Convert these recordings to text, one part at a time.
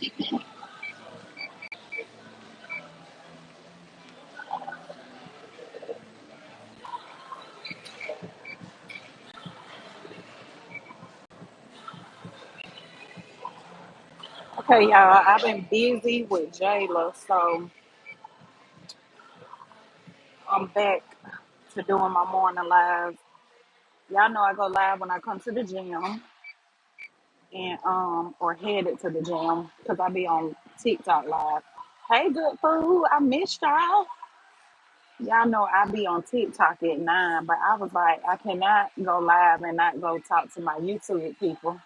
Okay, y'all, I've been busy with Jayla, so I'm back to doing my morning live. Y'all know I go live when I come to the gym and or headed to the gym because I be on TikTok live. Hey, good food, I missed y'all. Y'all know I be on TikTok at 9, but I was like, I cannot go live and not go talk to my YouTube people.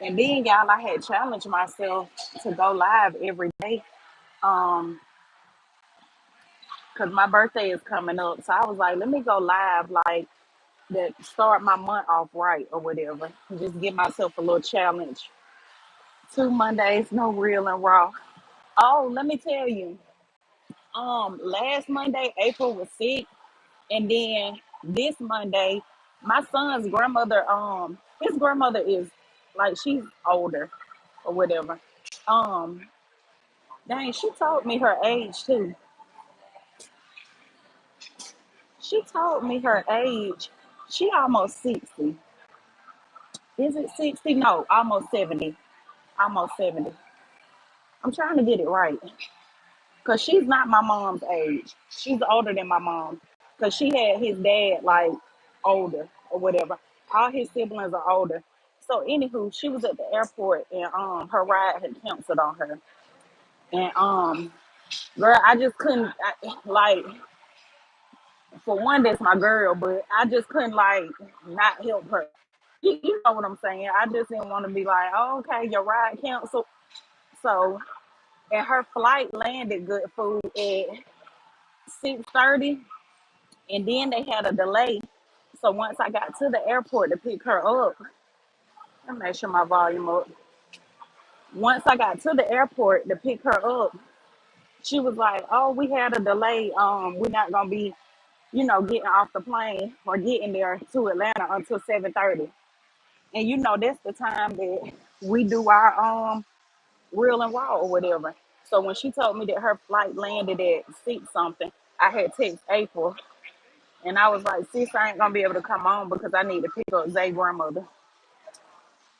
And then y'all, I had challenged myself to go live every day. Um, because my birthday is coming up. So I was like, let me go live, like that, start my month off right or whatever. Just give myself a little challenge. 2 Mondays, no real and raw. Oh, let me tell you, last Monday, April was sick, and then this Monday, my son's grandmother, his grandmother is like she's older or whatever. Um, dang, she told me her age too. She told me her age. She almost 60. Is it 60? No, almost 70. Almost 70. I'm trying to get it right. Because she's not my mom's age. She's older than my mom. Because she had his dad, like, older or whatever. All his siblings are older. So, anywho, she was at the airport and her ride had canceled on her. And, girl, I just couldn't, like, for one, that's my girl, but I just couldn't, like, not help her. You know what I'm saying? I just didn't want to be like, oh, okay, your ride canceled. So, and her flight landed good food at 6:30, and then they had a delay. So once I got to the airport to pick her up, let me make sure my volume up. Once I got to the airport to pick her up, she was like, "Oh, we had a delay. We're not gonna be, getting off the plane or getting there to Atlanta until 7:30." And that's the time that we do our real and raw or whatever. So when she told me that her flight landed at 6 something, I had text April and I was like, sis, I ain't gonna be able to come on because I need to pick up Zay grandmother.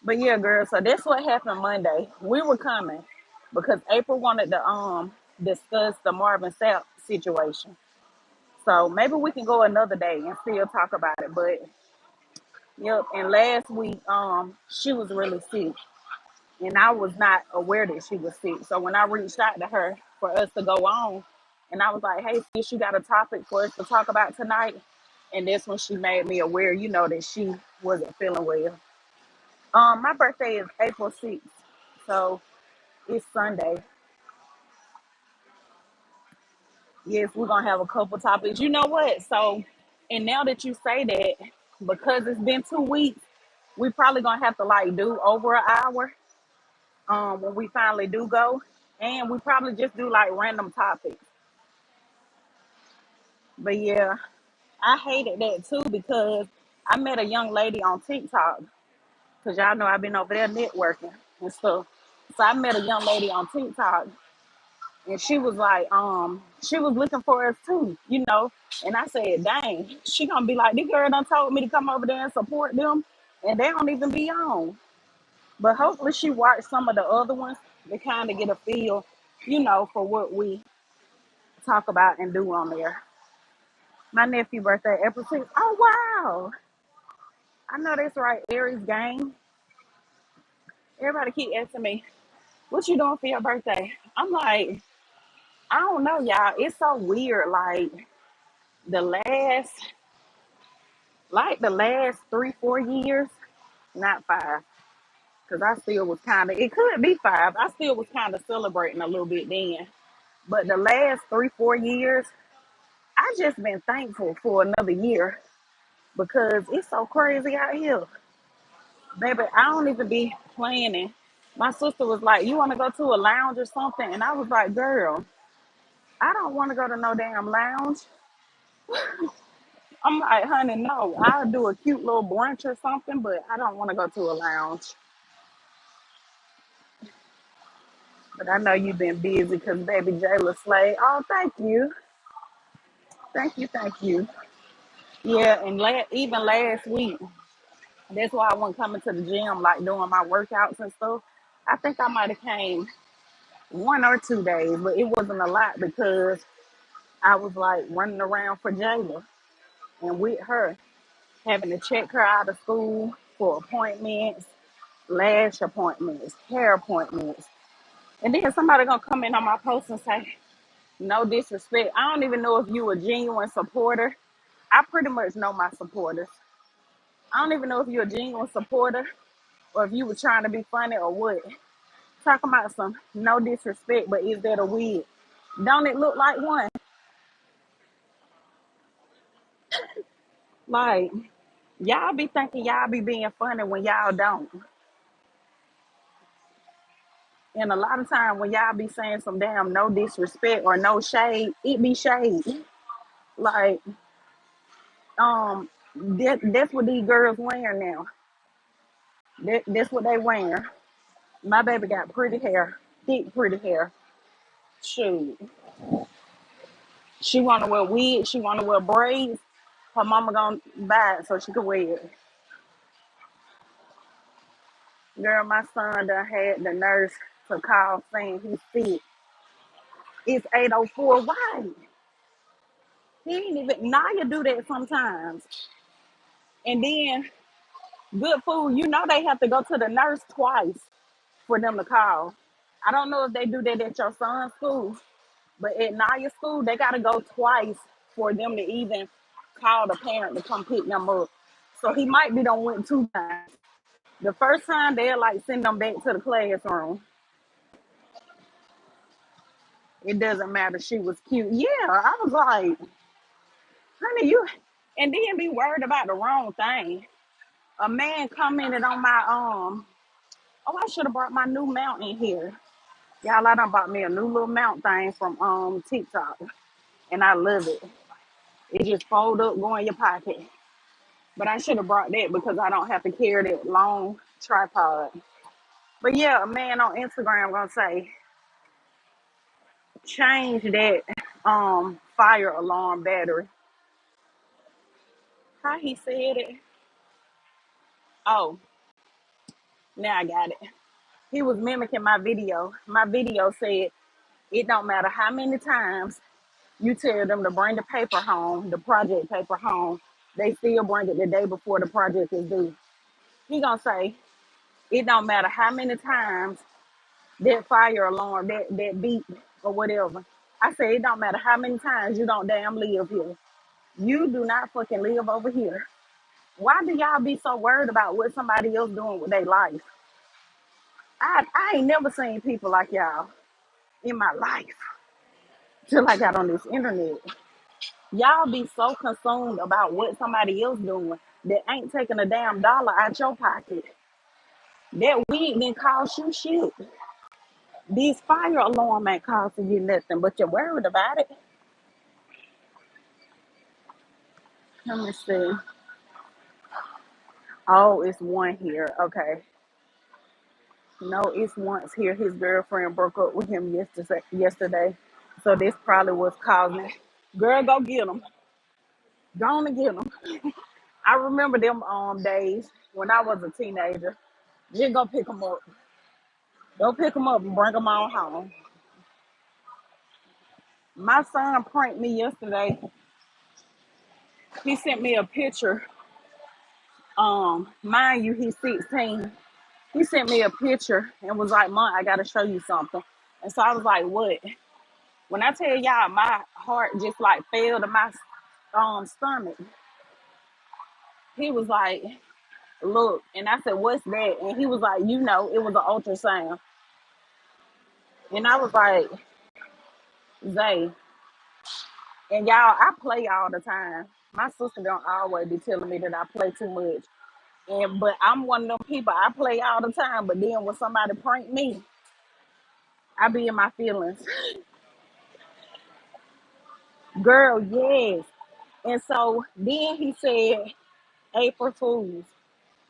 But yeah, girl, so that's what happened Monday. We were coming because April wanted to discuss the Marvin Sapp situation. So maybe we can go another day and still talk about it. But yep, and last week she was really sick and I was not aware that she was sick. So when I reached out to her for us to go on, and I was like, "Hey, sis, you got a topic for us to talk about tonight?" And that's when she made me aware, that she wasn't feeling well. My birthday is April 6th, so it's Sunday. Yes, we're gonna have a couple topics. You know what? So, and now that you say that, because it's been 2 weeks, we probably gonna have to like do over an hour when we finally do go, and we probably just do like random topics. But yeah, I hated that too because I met a young lady on TikTok because y'all know I've been over there networking and stuff. So I met a young lady on TikTok and she was like, she was looking for us too, And I said, dang, she gonna be like, this girl done told me to come over there and support them and they don't even be on. But hopefully she watched some of the other ones to kind of get a feel, for what we talk about and do on there. My nephew birthday, April 6th. Oh wow. I know that's right, Aries gang. Everybody keep asking me, what you doing for your birthday? I'm like, I don't know, y'all. It's so weird. The last, the last 3, 4 years, not 5, because I still was kind of. It could be 5. I still was kind of celebrating a little bit then. But the last 3, 4 years, I just been thankful for another year because it's so crazy out here, baby. I don't even be planning. My sister was like, "You want to go to a lounge or something?" And I was like, "Girl, I don't want to go to no damn lounge." I'm like, "Honey, no. I'll do a cute little brunch or something, but I don't want to go to a lounge." But I know you've been busy because baby Jayla Slay. Oh, thank you. Thank you. Thank you. Yeah, and even last week, that's why I wasn't coming to the gym, like doing my workouts and stuff. I think I might have came 1 or 2 days, but it wasn't a lot because I was like running around for Jayla and with her, having to check her out of school for appointments, lash appointments, hair appointments. And then somebody gonna come in on my post and say, no disrespect. I don't even know if you a genuine supporter. I pretty much know my supporters. I don't even know if you're a genuine supporter or if you were trying to be funny or what. Talking about some no disrespect, but is that a wig? Don't it look like one? Like, y'all be thinking y'all be being funny when y'all don't. And a lot of time when y'all be saying some damn no disrespect or no shade, it be shade. Like, that's what these girls wearing now. That's what they wearing. My baby got pretty hair, thick pretty hair. Shoot, she wanna wear wigs, she wanna wear braids. Her mama gonna buy it so she can wear it. Girl, my son done had the nurse to call saying he's sick. It's 8:04. Why? He ain't even Naya do that sometimes. And then good food, you know they have to go to the nurse twice for them to call. I don't know if they do that at your son's school, but at Naya's school, they gotta go twice for them to even call the parent to come pick them up. So he might be done went 2 times. The first time they'll like send them back to the classroom. It doesn't matter. She was cute. Yeah, I was like, honey, you, and then be worried about the wrong thing. A man commented on my oh, I should have brought my new mount in here. Y'all, I done bought me a new little mount thing from TikTok, and I love it. It just fold up, go in your pocket. But I should have brought that because I don't have to carry that long tripod. But yeah, a man on Instagram gonna say change that fire alarm battery. How he said it? Oh, now I got it. He was mimicking my video. My video said it don't matter how many times you tell them to bring the paper home, the project paper home, they still bring it the day before the project is due. He gonna say it don't matter how many times that fire alarm, that beep or whatever. I say it don't matter how many times you don't damn live here. You do not fucking live over here. Why do y'all be so worried about what somebody else doing with their life? I ain't never seen people like y'all in my life till I got on this internet. Y'all be so consumed about what somebody else doing that ain't taking a damn dollar out your pocket. That wig didn't cost you shit. This fire alarm ain't costing you nothing, but you're worried about it. Let me see. Oh, it's one here. Okay. No, it's once here. His girlfriend broke up with him yesterday. So this probably was causing it. Girl, go get him. Go on and get him. I remember them days when I was a teenager. Just go pick him up. Go pick him up and bring him on home. My son pranked me yesterday. He sent me a picture. Mind you, he's 16. He sent me a picture and was like, Mom, I gotta show you something. And so I was like, what? When I tell y'all my heart just like fell to my stomach, he was like, look. And I said, what's that? And he was like, it was an ultrasound. And I was like, Zay. And y'all, I play all the time. My sister don't always be telling me that I play too much. But I'm one of them people, I play all the time, but then when somebody prank me, I be in my feelings. Girl, yes. And so then he said, April Fools.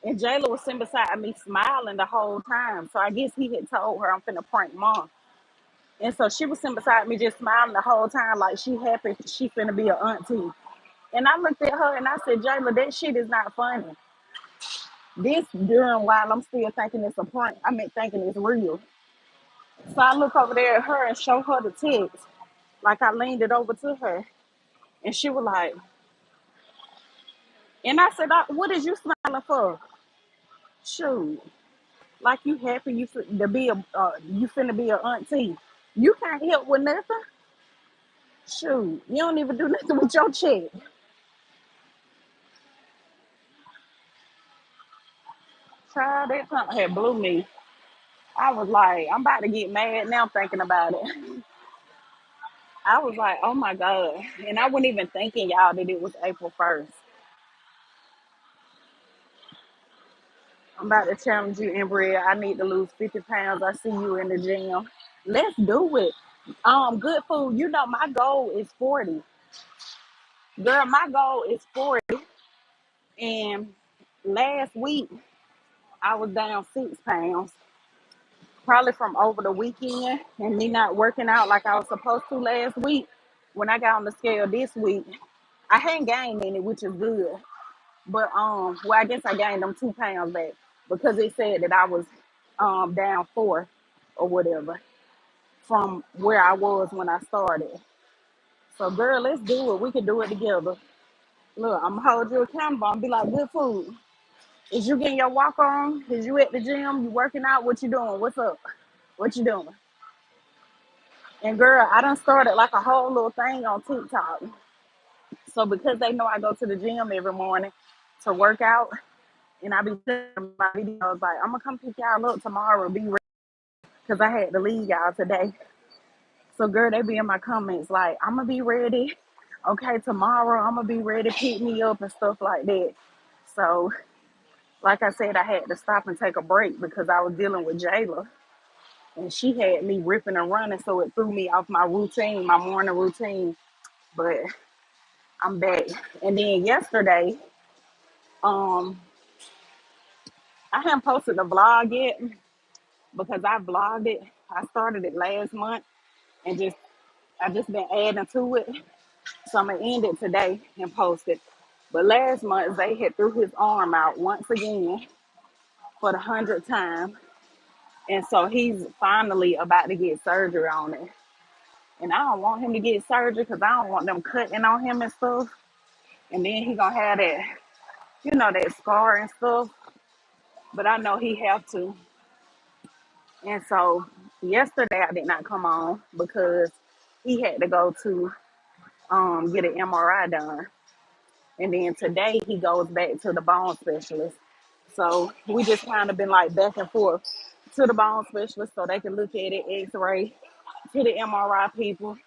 And Jayla was sitting beside me smiling the whole time. So I guess he had told her I'm finna prank mom. And so she was sitting beside me just smiling the whole time like she happy she finna be an auntie. And I looked at her and I said, Jayla, that shit is not funny. This during while I'm still thinking it's a prank. I mean thinking it's real. So I look over there at her and show her the text. Like I leaned it over to her and she was like, and I said, what is you smiling for? Shoot. Like you happy to be a you finna be a auntie. You can't help with nothing. Shoot, you don't even do nothing with your check. Child, that time had blew me. I was like, I'm about to get mad now thinking about it. I was like, oh my God. And I wasn't even thinking, y'all, that it was April 1st. I'm about to challenge you, Embria. I need to lose 50 pounds. I see you in the gym. Let's do it. Good food. You know, my goal is 40. Girl, my goal is 40. And last week, I was down 6 pounds, probably from over the weekend and me not working out like I was supposed to last week. When I got on the scale this week, I hadn't gained any, which is good. But well, I guess I gained them 2 pounds back because it said that I was down 4 or whatever from where I was when I started. So girl, let's do it. We can do it together. Look, I'm gonna hold you accountable and be like, good food. Is you getting your walk on? Is you at the gym? You working out? What you doing? What's up? What you doing? And girl, I done started like a whole little thing on TikTok. So because they know I go to the gym every morning to work out, and I be telling my videos like, I'm gonna come pick y'all up tomorrow, be ready, because I had to leave y'all today. So girl, they be in my comments like, I'm gonna be ready. Okay, tomorrow I'm gonna be ready, pick me up and stuff like that. So, like I said, I had to stop and take a break because I was dealing with Jayla, and she had me ripping and running, so it threw me off my routine, my morning routine. But I'm back. And then yesterday, um, I haven't posted a vlog yet because I vlogged it. I started it last month and I just been adding to it. So I'm gonna end it today and post it. But last month Zay had threw his arm out once again for the 100th time. And so he's finally about to get surgery on it. And I don't want him to get surgery because I don't want them cutting on him and stuff. And then he gonna have that, that scar and stuff. But I know he have to. And so yesterday I did not come on because he had to go to get an MRI done. And then today he goes back to the bone specialist. So we just kind of been like back and forth to the bone specialist so they can look at it, x-ray, to the MRI people,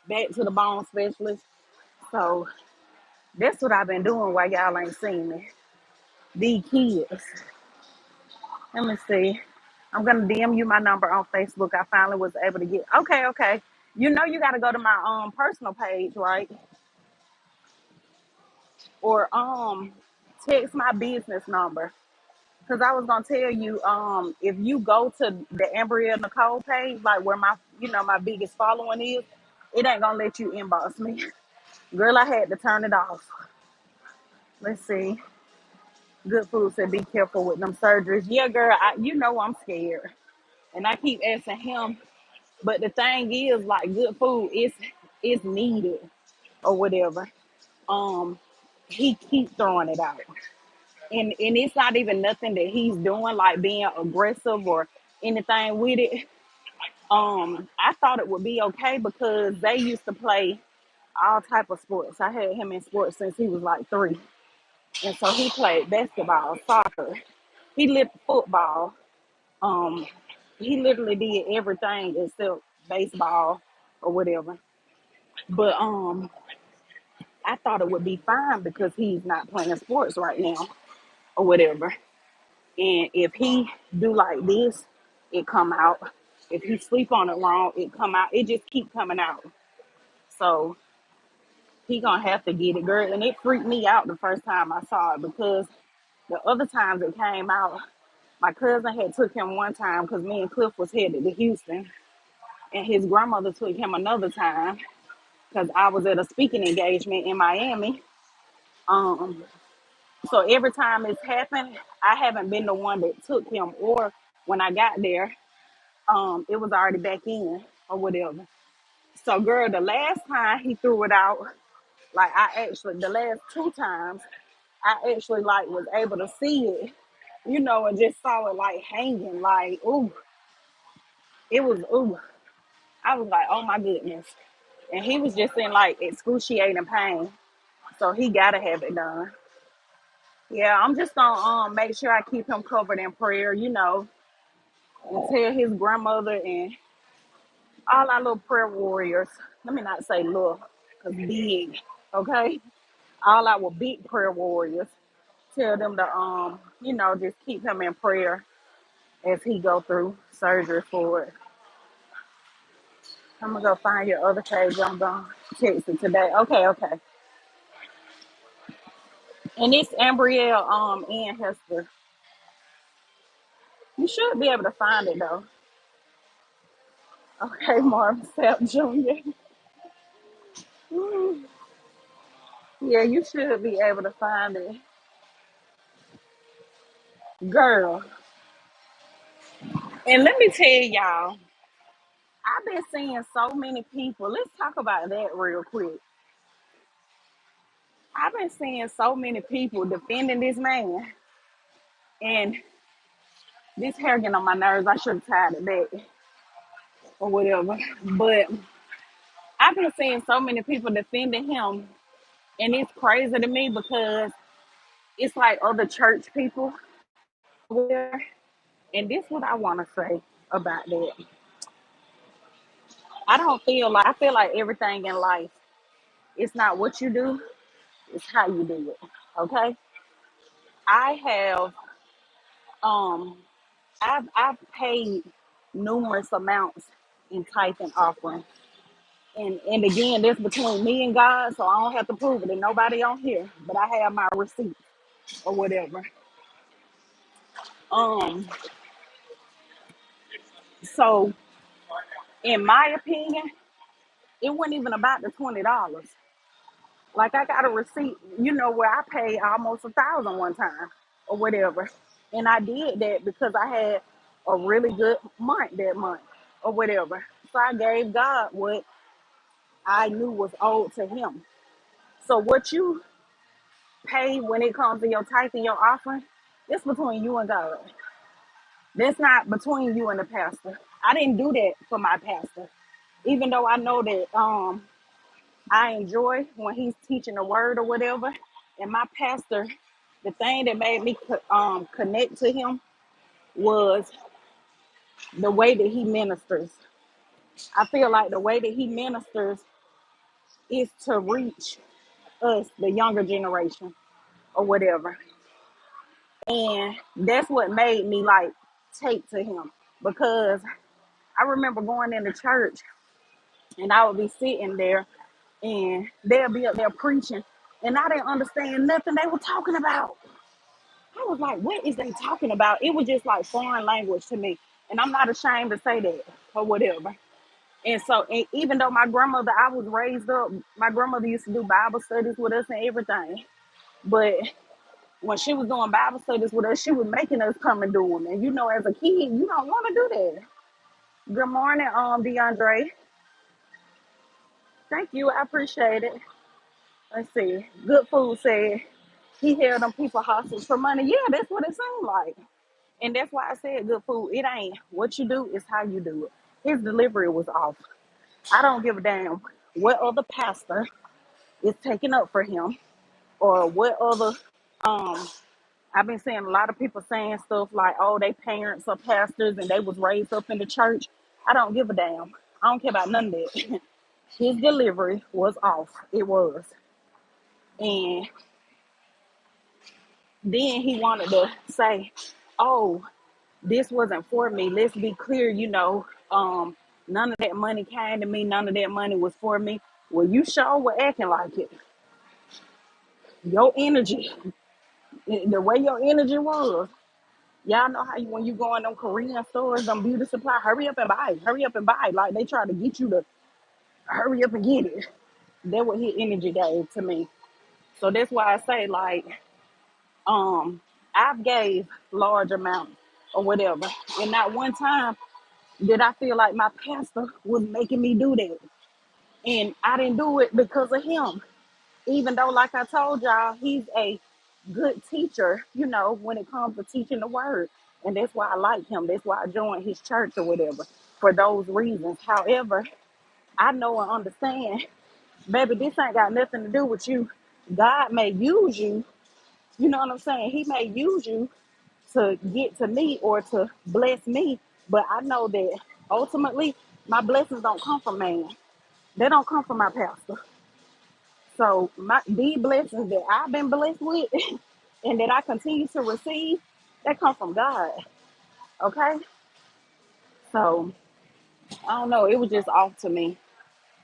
back to the bone specialist. So that's what I've been doing while y'all ain't seen me. These kids. Let me see. I'm gonna DM you my number on Facebook. I finally was able to get. Okay, okay. You got to go to my personal page, right? Or text my business number. Cause I was gonna tell you, if you go to the Ambria Nicole page, like where my biggest following is, it ain't gonna let you inbox me. Girl, I had to turn it off. Let's see. Good food said, be careful with them surgeries. Yeah, girl, I'm scared, and I keep asking him. But the thing is, like, good food is needed or whatever. Um, he keeps throwing it out, and it's not even nothing that he's doing, like being aggressive or anything with it. I thought it would be okay because they used to play all type of sports. I had him in sports since he was like 3, and so he played basketball, soccer. He lived football. Um, he literally did everything except baseball or whatever. But I thought it would be fine because he's not playing sports right now or whatever. And if he do like this, it come out. If he sleep on it wrong, it come out. It just keep coming out. So he gonna have to get it, girl. And it freaked me out the first time I saw it because the other times it came out, my cousin had took him one time because me and Cliff was headed to Houston. and his grandmother took him another time because I was at a speaking engagement in Miami. Um, so every time it's happened, I haven't been the one that took him, or when I got there, it was already back in or whatever. So, girl, the last time he threw it out, like the last two times, I actually like was able to see it, and just saw it like hanging, like ooh, it was ooh. I was like, oh my goodness, and he was just in like excruciating pain, so he gotta have it done. Yeah, I'm just gonna make sure I keep him covered in prayer, and tell his grandmother and all our little prayer warriors. Let me not say little, cause big, okay? All our big prayer warriors. Tell them to just keep him in prayer as he go through surgery for it. I'm gonna go find your other page. I'm gonna text it today. Okay, okay. And it's Ambrielle and Hester. You should be able to find it though. Okay, Marvin Sapp Jr. Mm, yeah, you should be able to find it. Girl. And let me tell y'all, I've been seeing so many people. Let's talk about that real quick. I've been seeing so many people defending this man, and this hair getting on my nerves. I should have tied it back or whatever. But I've been seeing so many people defending him, and it's crazy to me because it's like other church people there. And this is what I want to say about that. I feel like everything in life, it's not what you do, it's how you do it. Okay? I have um I've paid numerous amounts in tithe and offering. And again, that's between me and God, so I don't have to prove it to nobody on here. But I have my receipt or whatever. Um, so in my opinion, it wasn't even about the $20. Like I got a receipt, where I paid almost 1,000 one time or whatever. And I did that because I had a really good month that month or whatever. So I gave God what I knew was owed to him. So what you pay when it comes to your tithe and your offering, it's between you and God. That's not between you and the pastor. I didn't do that for my pastor, even though I know that I enjoy when he's teaching the word or whatever. And my pastor, the thing that made me connect to him was the way that he ministers. I feel like the way that he ministers is to reach us, the younger generation or whatever. And that's what made me like take to him because I remember going into church and I would be sitting there and they'll be up there preaching and I didn't understand nothing they were talking about. I was like, what is they talking about? It was just like foreign language to me. And I'm not ashamed to say that or whatever. And so, and even though I was raised up, my grandmother used to do Bible studies with us and everything. But when she was doing Bible studies with us, she was making us come and do them. And as a kid, you don't want to do that. Good morning, DeAndre. Thank you, I appreciate it. Let's see. Good Food said he held them people hostage for money. Yeah, that's what it seemed like. And that's why I said Good Food. It ain't what you do, it's how you do it. His delivery was off. I don't give a damn what other pastor is taking up for him or what other um I've been seeing a lot of people saying stuff like, oh, they parents are pastors and they was raised up in the church. I don't give a damn. I don't care about none of that. His delivery was off. It was. And then he wanted to say, oh, this wasn't for me. Let's be clear, none of that money came to me. None of that money was for me. Well, you sure were acting like it. Your energy, the way your energy was. Y'all know how you when you go in them Korean stores, them beauty supply, hurry up and buy, hurry up and buy. Like they try to get you to hurry up and get it. That what his energy gave to me. So that's why I say like, um, I've gave large amounts or whatever. And not one time did I feel like my pastor was making me do that. And I didn't do it because of him. Even though, like I told y'all, he's a good teacher, when it comes to teaching the word. And that's why I like him. That's why I joined his church or whatever, for those reasons. However, I know and understand, baby, this ain't got nothing to do with you. God may use you, you know what I'm saying? He may use you to get to me or to bless me. But I know that ultimately my blessings don't come from man. They don't come from my pastor. So these blessings that I've been blessed with and that I continue to receive, they come from God. Okay? So I don't know. It was just off to me.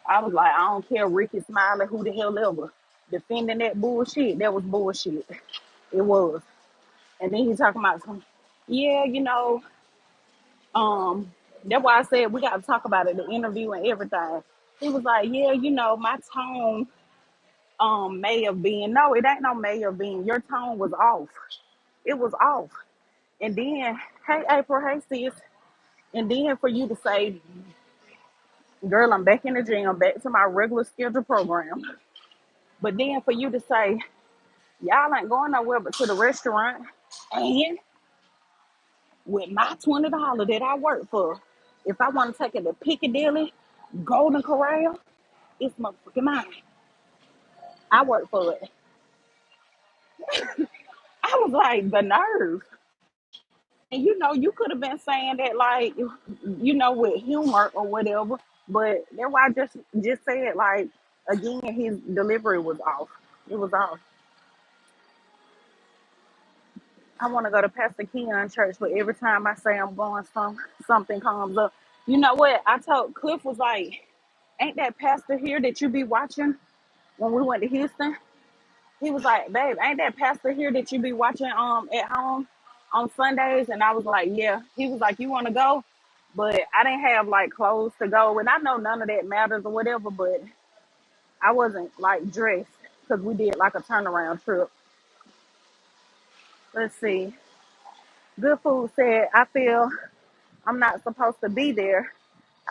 I was like, I don't care, Ricky Smiley, who the hell ever. Defending that bullshit, that was bullshit. It was. And then he talking about some, yeah, that's why I said we gotta talk about it, the interview and everything. He was like, yeah, my tone may have been, no, it ain't no may have been. Your tone was off. It was off. And then, hey April, hey sis. And then for you to say, girl, I'm back in the gym, back to my regular scheduled program. But then for you to say, y'all ain't going nowhere but to the restaurant, and with my $20 that I work for, if I want to take it to Piccadilly, Golden Corral, it's motherfucking mine. I work for it. I was like, the nerve. And you could have been saying that like, with humor or whatever, but that's why I just said like, again, his delivery was off. It was off. I want to go to Pastor Keon church, but every time I say I'm going, something comes up. You know what? I told Cliff was like, ain't that pastor here that you be watching when we went to Houston? He was like, babe, ain't that pastor here that you be watching at home on Sundays? And I was like, yeah. He was like, you want to go? But I didn't have like clothes to go. And I know none of that matters or whatever, but I wasn't like dressed because we did like a turnaround trip. Let's see. Good Food said, I feel I'm not supposed to be there.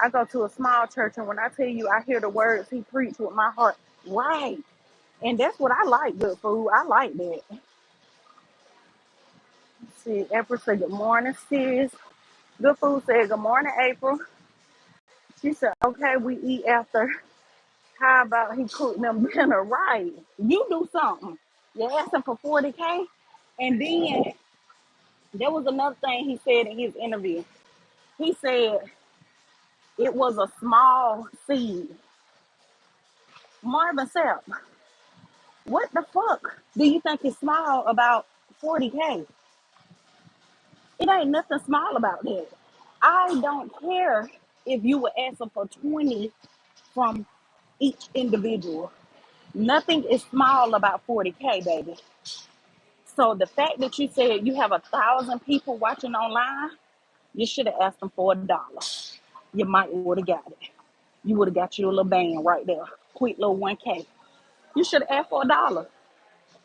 I go to a small church, and when I tell you I hear the words he preached with my heart, right. And that's what I like, Good Food. I like that. Let's see, April said, good morning, sis. Good Food said, good morning, April. She said, okay, we eat after. How about he cook them dinner right? You do something. You're asking for 40K. And then there was another thing he said in his interview. He said it was a small seed. Marvin Sapp, what the fuck do you think is small about 40K? It ain't nothing small about that. I don't care if you were asking for 20 from each individual. Nothing is small about 40K, baby. So the fact that you said you have 1,000 people watching online, you should have asked them for $1. You might would have got it. You would have got you a little band right there. Quick little 1K. You should have asked for $1.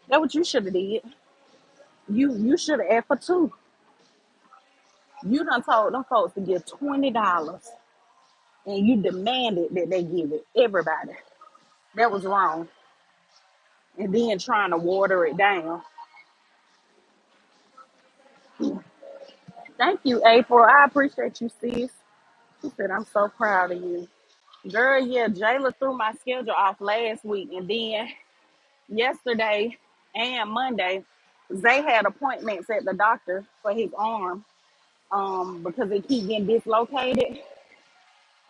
That's what you should have did. You should have asked for two. You done told them folks to give $20 and you demanded that they give it. Everybody. That was wrong. And then trying to water it down. Thank you, April. I appreciate you, sis. She said, I'm so proud of you. Girl, yeah, Jayla threw my schedule off last week. And then yesterday and Monday, Zay had appointments at the doctor for his arm because it keep getting dislocated.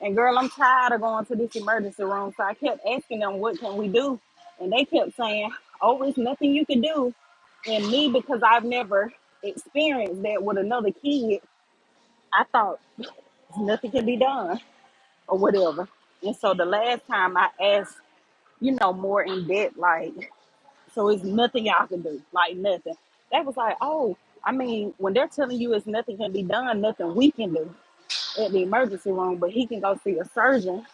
And girl, I'm tired of going to this emergency room. So I kept asking them, what can we do? And they kept saying, oh, it's nothing you can do. And me, because I've never experienced that with another kid, I thought nothing can be done or whatever. And so the last time I asked, more in depth, like, so it's nothing y'all can do, like nothing. They was like, oh, I mean, when they're telling you it's nothing can be done, nothing we can do at the emergency room, but he can go see a surgeon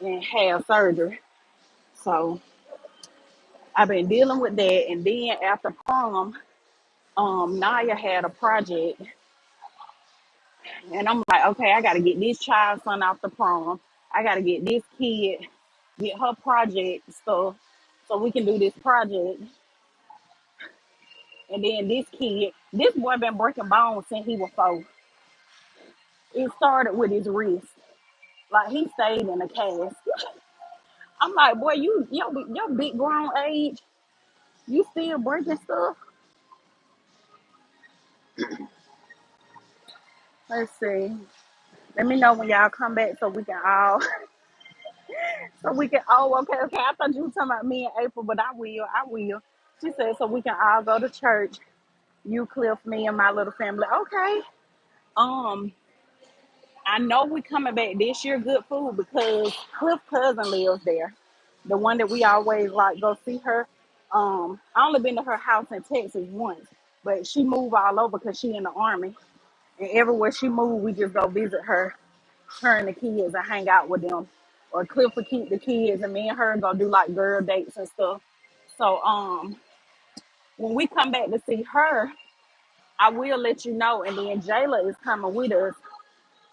and have surgery. So I've been dealing with that. And then after prom, Naya had a project, and I'm like, okay, I got to get this child's son off the prom. I got to get this kid, get her project stuff, so we can do this project. And then this boy been breaking bones since he was 4. It started with his wrist. Like he stayed in a cast. I'm like, boy, your big grown age, you still breaking stuff. Let's see. Let me know when y'all come back so we can all so we can okay. I thought you were talking about me and April, but I will. She said so we can all go to church. You, Cliff, me, and my little family. Okay. Um, I know we coming back this year, good food, because Cliff cousin lives there. The one that we always like go see her. I only been to her house in Texas once, but she moved all over because she in the army. And everywhere she moved, we just go visit her and the kids and hang out with them. Or Cliff would keep the kids and me and her go do like girl dates and stuff. So when we come back to see her, I will let you know. And then Jayla is coming with us.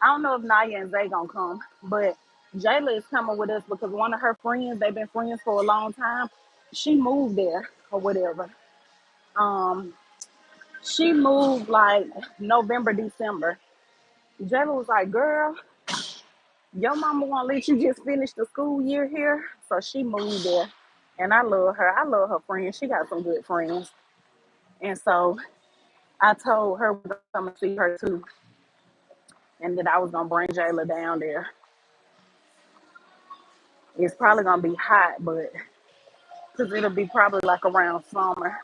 I don't know if Naya and Zay gonna come, but Jayla is coming with us because one of her friends, they've been friends for a long time. She moved there or whatever. Um, she moved like November, December. Jayla was like, "Girl, your mama won't let you just finish the school year here." So she moved there. And I love her. I love her friends. She got some good friends. And so I told her we're gonna come and see her too. And that I was gonna bring Jayla down there. It's probably gonna be hot, but because it'll be probably like around summer.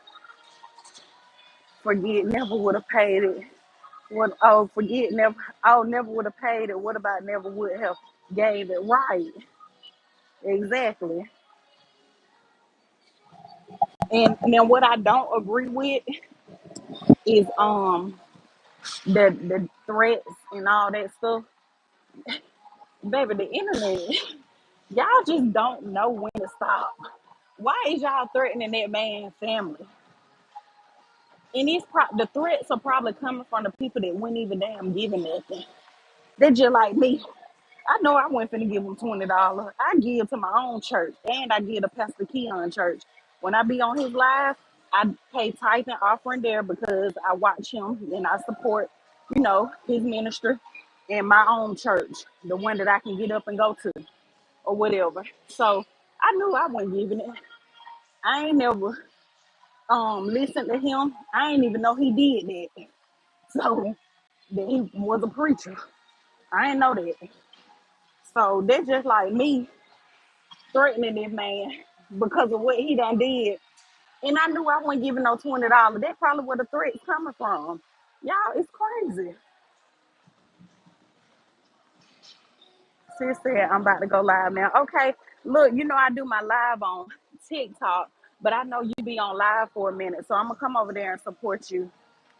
Forget never would have paid it. What forget never never would have paid it. What about never would have gave it right? Exactly. And then what I don't agree with is the threats and all that stuff. Baby, the internet, y'all just don't know when to stop. Why is y'all threatening that man's family? And the threats are probably coming from the people that wouldn't even damn give a nothing. They're just like me. I know I wasn't finna give him $20. I give to my own church, and I give to Pastor Keon church. When I be on his live, I pay tithe and offering there because I watch him and I support, his ministry and my own church, the one that I can get up and go to or whatever. So I knew I wasn't giving it. I ain't never listened to him. I ain't even know he did that. So that he was a preacher. I ain't know that. So that's just like me threatening this man because of what he done did. And I knew I wasn't giving no $20. That's probably where the threat's coming from. Y'all, it's crazy. Sis said I'm about to go live now. Okay, look, I do my live on TikTok, but I know you be on live for a minute, so I'm gonna come over there and support you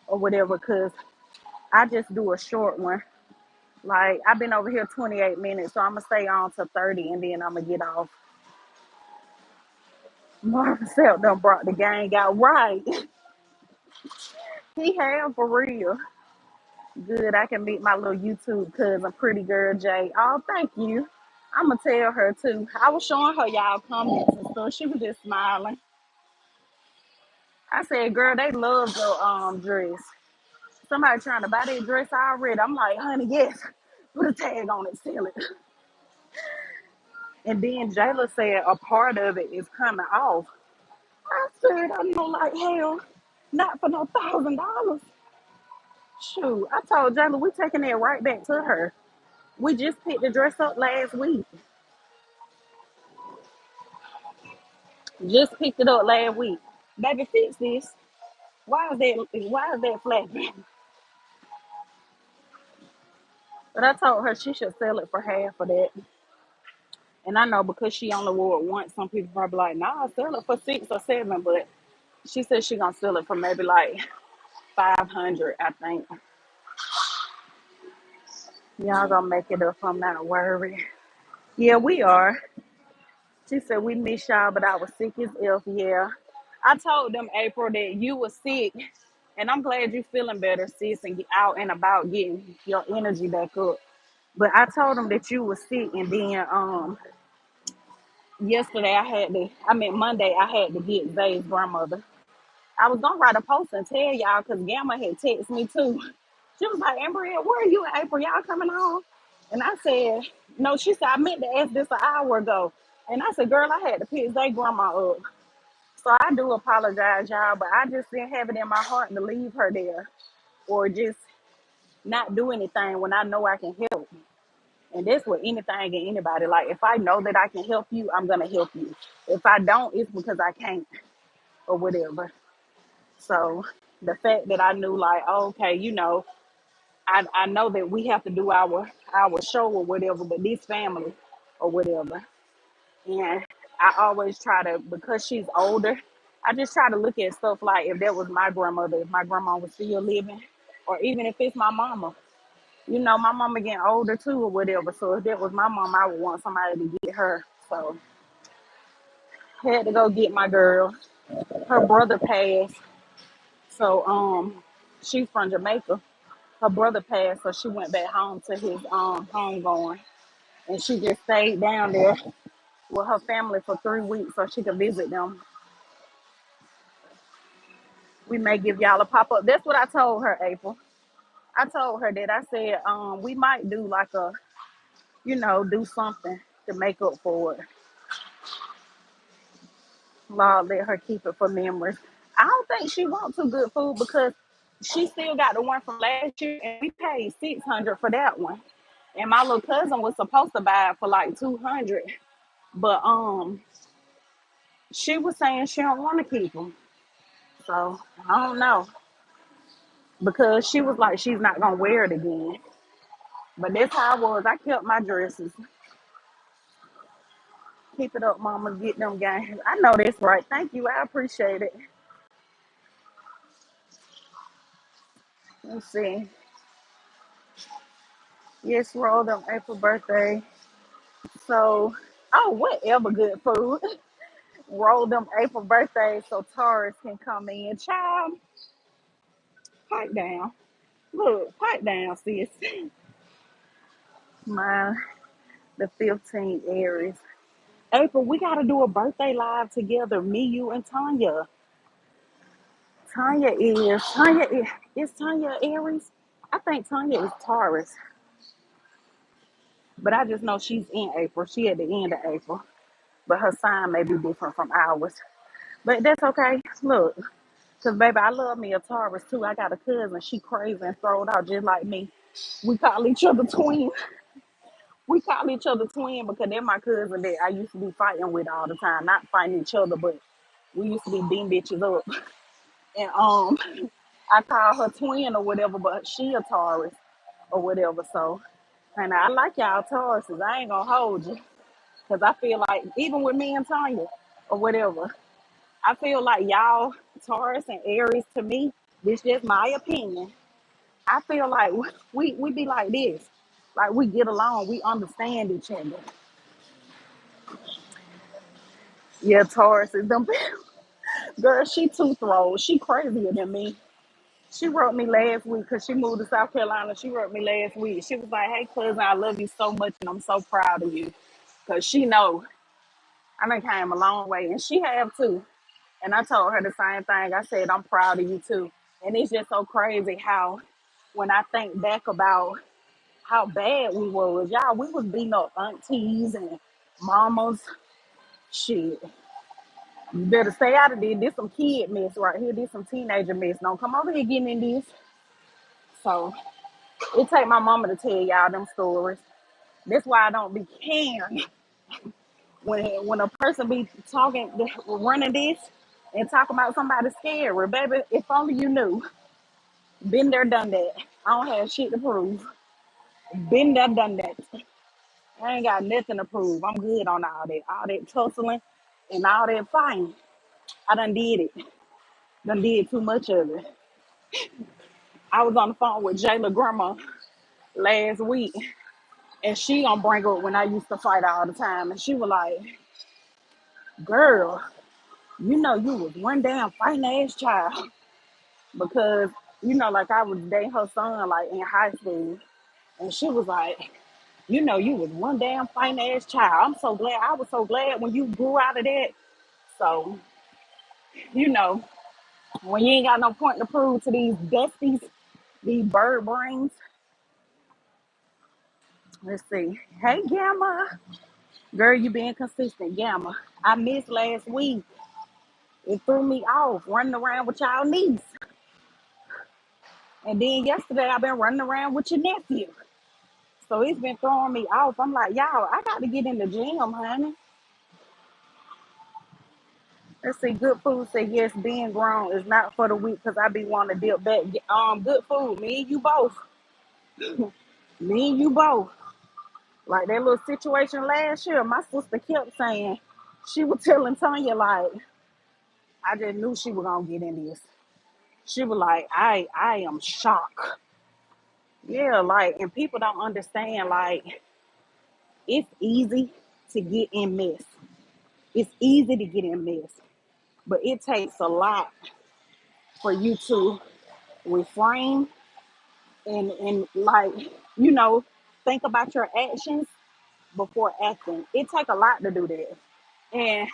or whatever, cause I just do a short one. Like I've been over here 28 minutes, so I'm gonna stay on to 30, and then I'm gonna get off. Marvin Sapp done brought the gang out right. He have for real. Good, I can meet my little YouTube cousin, Pretty Girl J. Oh, thank you. I'ma tell her too. I was showing her y'all comments and stuff. She was just smiling. I said, "Girl, they love your dress. Somebody trying to buy that dress already." I'm like, "Honey, yes. Put a tag on it, sell it." And then Jayla said a part of it is coming off. I said, "I know like hell, not for no $1,000." Shoot, I told Jayla we taking that right back to her. We just picked the dress up last week. Just picked it up last week. Baby, fix this. Why is that flapping? But I told her she should sell it for half of that. And I know because she only wore it once, some people probably like, nah, sell it for 6 or 7. But she said she gonna sell it for maybe like 500, I think. Y'all gonna make it up. I'm not worried. Yeah, we are. She said we miss y'all, but I was sick as if. Yeah, I told them April that you were sick, and I'm glad you feeling better, sis, and get out and about getting your energy back up. But I told them that you were sick, and then yesterday I mean Monday I had to get Zay's grandmother. I was gonna write a post and tell y'all because Gamma had texted me too. She was like, Ambria, where are you at, April? Y'all coming home? And I said, no, she said, I meant to ask this an hour ago. And I said, girl, I had to pick Zay grandma up. So I do apologize, y'all, but I just didn't have it in my heart to leave her there or just not do anything when I know I can help. And that's with anything and anybody. Like, if I know that I can help you, I'm going to help you. If I don't, it's because I can't or whatever. So the fact that I knew, like, oh, okay, I know that we have to do our show or whatever, but this family or whatever. And I always try to, because she's older, I just try to look at stuff like if that was my grandmother, if my grandma was still living, or even if it's my mama. My mama getting older too or whatever. So if that was my mom, I would want somebody to get her. So had to go get my girl. Her brother passed. So she's from Jamaica. Her brother passed, so she went back home to his home going. And she just stayed down there with her family for 3 weeks so she could visit them. We may give y'all a pop up. That's what I told her, April. I told her that I said, we might do like do something to make up for it. Lord, let her keep it for memories. I don't think she wants too good food because she still got the one from last year and we paid 600 for that one. And my little cousin was supposed to buy it for like 200. But she was saying she don't want to keep them. So I don't know. Because she was like she's not gonna wear it again. But that's how I was. I kept my dresses. Keep it up, mama. Get them games. I know that's right. Thank you. I appreciate it. Let's see. Yes, rolled on April birthday. So, oh, whatever good food. Roll them April birthday so Taurus can come in. Child, pipe down. Look, pipe down, sis. My the 15th Aries. April, we gotta do a birthday live together. Me, you, and Tanya. Is Tanya Aries? I think Tanya is Taurus, but I just know she's in April. She at the end of April, but her sign may be different from ours. But that's okay. Look, cause baby, I love me a Taurus too. I got a cousin. She crazy and throwed out just like me. We call each other twin. We call each other twin because they're my cousin that I used to be fighting with all the time. Not fighting each other, but we used to be beating bitches up. And I call her twin or whatever, but she a Taurus or whatever. So, and I like y'all Tauruses. I ain't gonna hold you, cause I feel like even with me and Tanya or whatever, I feel like y'all Taurus and Aries to me. This just my opinion. I feel like we be like this, like we get along, we understand each other. Yeah, Taurus is them. Girl, she too throws. She crazier than me. She wrote me last week because she moved to South Carolina. She wrote me last week. She was like, hey, cousin, I love you so much and I'm so proud of you. Because she know I done came a long way. And she have too. And I told her the same thing. I said, I'm proud of you too. And it's just so crazy how when I think back about how bad we was, y'all, we was beating up aunties and mamas. Shit. You better stay out of this. This some kid mess right here. This some teenager mess. Don't come over here getting in this. So it take my mama to tell y'all them stories. That's why I don't be caring when a person be talking, running this and talking about somebody scary. Baby, if only you knew. Been there, done that. I don't have shit to prove. Been there, done that. I ain't got nothing to prove. I'm good on all that tussling and all that fighting. I done did it. Done did too much of it. I was on the phone with Jayla grandma last week, and she gonna bring up when I used to fight all the time, and she was like, "Girl, you know you was one damn fighting ass child," because like I was dating her son like in high school, and she was like, you was one damn fighting ass child. I'm so glad. I was so glad when you grew out of that. So, you know, when you ain't got no point to prove to these dusties, these bird brains. Let's see. Hey, Gamma. Girl, you being consistent, Gamma. I missed last week. It threw me off running around with y'all niece. And then yesterday I've been running around with your nephew. So it's been throwing me off. I'm like, y'all, I got to get in the gym, honey. Let's see. Good food say yes. Being grown is not for the weak because I be wanting to dip back. Good food. Me and you both. Me and you both. Like that little situation last year, my sister kept saying, she was telling Tanya like, I just knew she was gonna get in this. She was like, I am shocked. Yeah, like, and people don't understand. Like, it's easy to get in mess. It's easy to get in mess, but it takes a lot for you to refrain and like you know think about your actions before acting. It take a lot to do that. And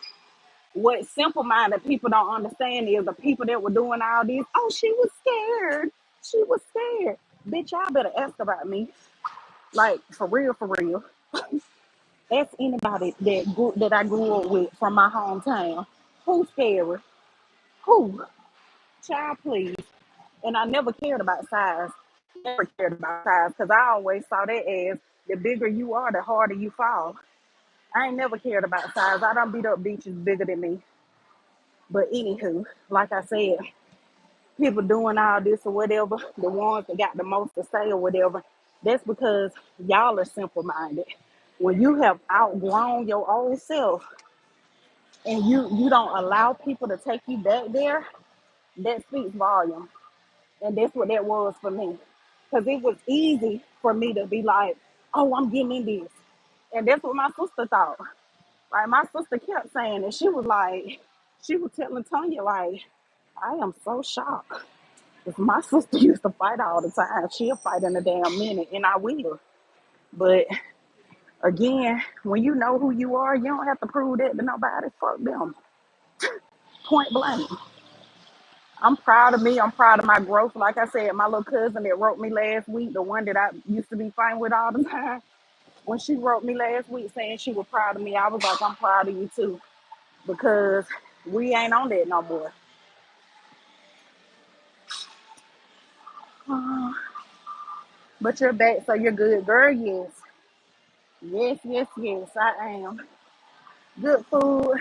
what simple-minded people don't understand is the people that were doing all this. Oh, she was scared. She was scared. Bitch, y'all better ask about me. Like for real, for real. Ask anybody that I grew up with from my hometown. Who's scary? Who? Child, please. And I never cared about size. Never cared about size because I always saw that as the bigger you are, the harder you fall. I ain't never cared about size. I done beat up bitches bigger than me. But anywho, like I said, people doing all this or whatever, the ones that got the most to say or whatever, that's because y'all are simple minded. When you have outgrown your old self and you don't allow people to take you back there, that speaks volume. And that's what that was for me. Because it was easy for me to be like, oh, I'm getting in this. And that's what my sister thought. Like my sister kept saying it. She was like, she was telling Tanya, like, I am so shocked. Because my sister used to fight all the time. She'll fight in a damn minute, and I will. But again, when you know who you are, you don't have to prove that to nobody. Fuck them. Point blank. I'm proud of me. I'm proud of my growth. Like I said, my little cousin that wrote me last week, the one that I used to be fighting with all the time, when she wrote me last week saying she was proud of me, I was like, I'm proud of you too. Because we ain't on that no more. But you're back, so you're good. Girl, yes. Yes, yes, yes, I am. Good food.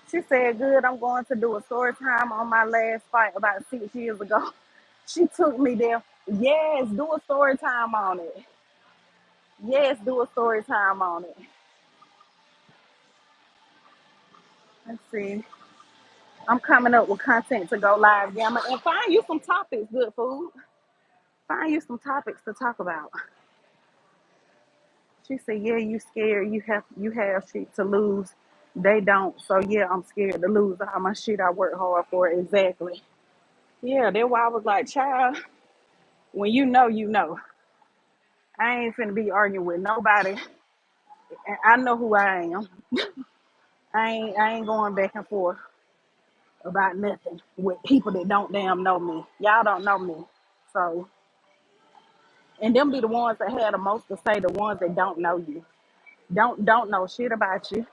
She said, good, I'm going to do a story time on my last fight about 6 years ago. She took me there. Yes, do a story time on it. Yes, do a story time on it. Let's see. I'm coming up with content to go live, Gamma. And find you some topics, good food. Find you some topics to talk about. She said, yeah, you scared. You have shit to lose. They don't. So yeah, I'm scared to lose all my shit I work hard for. Exactly. Yeah, that's why I was like, child, when you know, you know. I ain't finna be arguing with nobody. And I know who I am. I ain't going back and forth about nothing with people that don't damn know me. Y'all don't know me. So and them be the ones that had the most to say, the ones that don't know you. Don't know shit about you.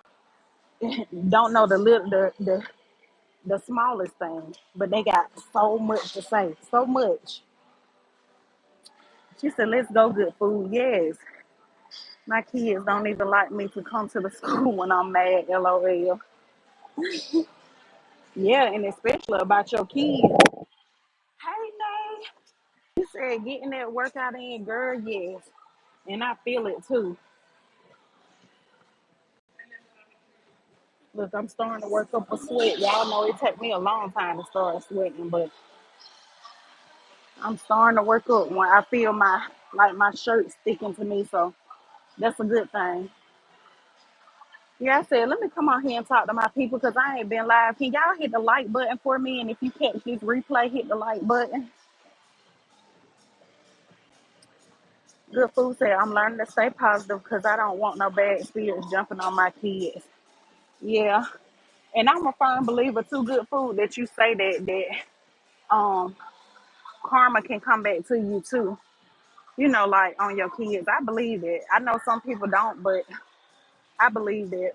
Don't know the little the smallest thing. But they got so much to say. So much. She said, let's go good food. Yes. My kids don't even like me to come to the school when I'm mad, LOL. Yeah, and especially about your kids. Hey, Nay. You said getting that workout in, girl, yes. And I feel it too. Look, I'm starting to work up a sweat. Y'all know it took me a long time to start sweating, but I'm starting to work up when I feel my shirt sticking to me, so that's a good thing. Yeah, I said, let me come on here and talk to my people because I ain't been live. Can y'all hit the like button for me? And if you catch this replay, hit the like button. Good Food said, I'm learning to stay positive because I don't want no bad spirits jumping on my kids. Yeah. And I'm a firm believer too, Good Food, that you say that karma can come back to you too. You know, like on your kids. I believe it. I know some people don't, but I believe that.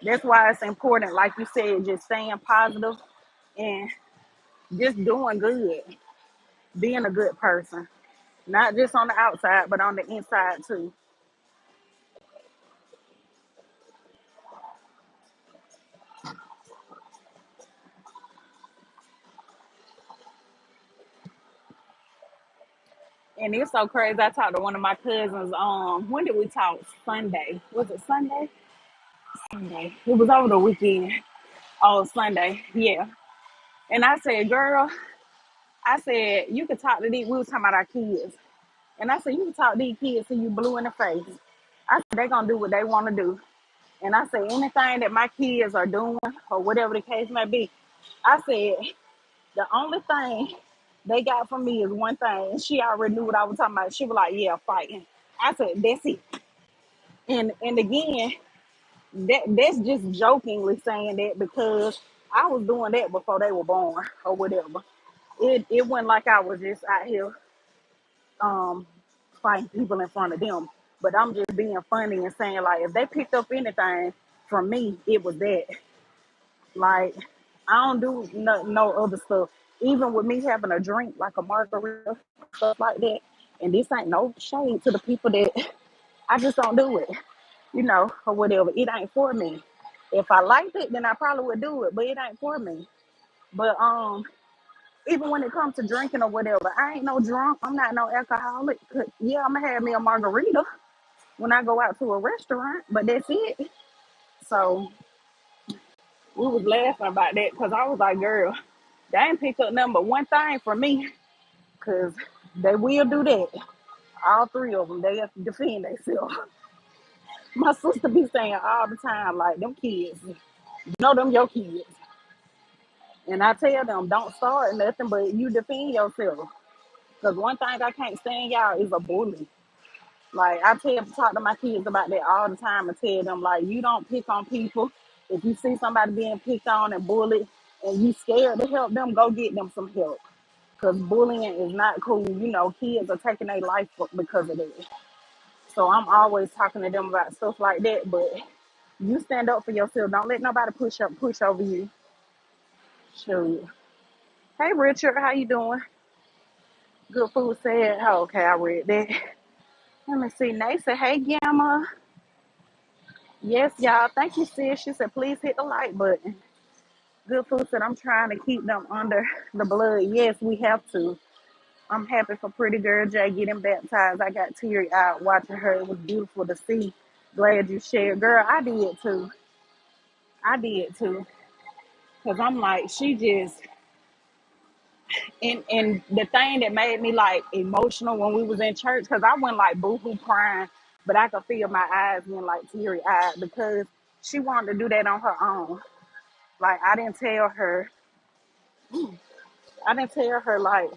That's why it's important, like you said, just staying positive and just doing good, being a good person. Not just on the outside, but on the inside too. And it's so crazy. I talked to one of my cousins. When did we talk? Sunday. Was it Sunday? Sunday. It was over the weekend. Oh, Sunday. Yeah. And I said, girl, I said, you could talk to these. We was talking about our kids. And I said, you can talk to these kids till you blue in the face. I said, they going to do what they want to do. And I said, anything that my kids are doing or whatever the case may be, I said, the only thing they got from me is one thing. And she already knew what I was talking about. She was like, yeah, fighting. I said, that's it. And again, that's just jokingly saying that because I was doing that before they were born or whatever. It wasn't like I was just out here um fighting people in front of them. But I'm just being funny and saying like if they picked up anything from me, it was that. Like I don't do no other stuff. Even with me having a drink like a margarita, stuff like that. And this ain't no shade to the people that I just don't do it, or whatever. It ain't for me. If I liked it, then I probably would do it, but it ain't for me. But even when it comes to drinking or whatever, I ain't no drunk. I'm not no alcoholic. Yeah, I'm gonna have me a margarita when I go out to a restaurant, but that's it. So we was laughing about that because I was like, girl, they ain't pick up nothing but one thing from me because they will do that. All three of them, they have to defend themselves. My sister be saying all the time, like, them kids, them your kids. And I tell them, don't start nothing, but you defend yourself. Because one thing I can't stand, y'all, is a bully. Like, talk to my kids about that all the time and tell them, like, you don't pick on people. If you see somebody being picked on and bullied and you scared to help them, go get them some help. Because bullying is not cool. Kids are taking their life because of it. So I'm always talking to them about stuff like that. But you stand up for yourself. Don't let nobody push over you. Shoot. Hey Richard, how you doing? Good Food said, oh, okay, I read that. Let me see. Nate said, hey Gamma. Yes, y'all. Thank you, sis. She said, please hit the like button. Good Food said, I'm trying to keep them under the blood. Yes, we have to. I'm happy for Pretty Girl J getting baptized. I got teary eyed watching her. It was beautiful to see. Glad you shared. Girl, I did too. I did too. Because I'm like, she just, and the thing that made me like emotional when we was in church, because I went like boohoo crying, but I could feel my eyes being like teary eyed because she wanted to do that on her own. Like I didn't tell her like,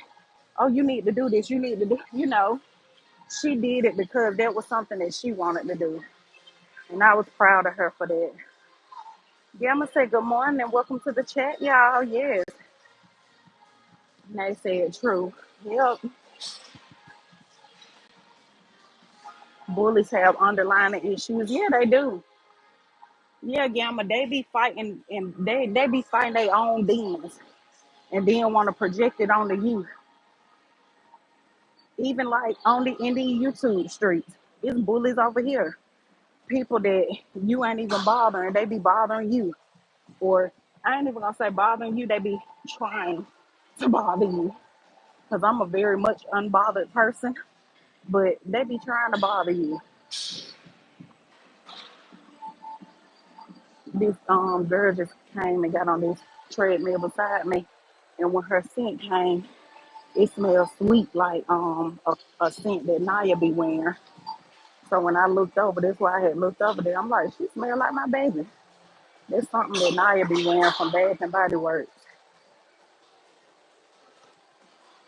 oh, you need to do this, you need to do, she did it because that was something that she wanted to do. And I was proud of her for that. Yeah, I'm gonna say good morning and welcome to the chat, y'all. Yes. And they said true. Yep. Bullies have underlying issues. Yeah, they do. Yeah, Gamma, they be fighting and they be fighting their own demons and then want to project it onto you. Even like on the in the YouTube streets. It's bullies over here. People that you ain't even bothering, they be bothering you. Or I ain't even gonna say bothering you, they be trying to bother you. Because I'm a very much unbothered person, but they be trying to bother you. This girl just came and got on this treadmill beside me, and when her scent came, It smells sweet like a scent that Naya be wearing. So when I looked over, that's why I had looked over there. I'm like, she smell like my baby. That's something that Naya be wearing from Bath and Body Works.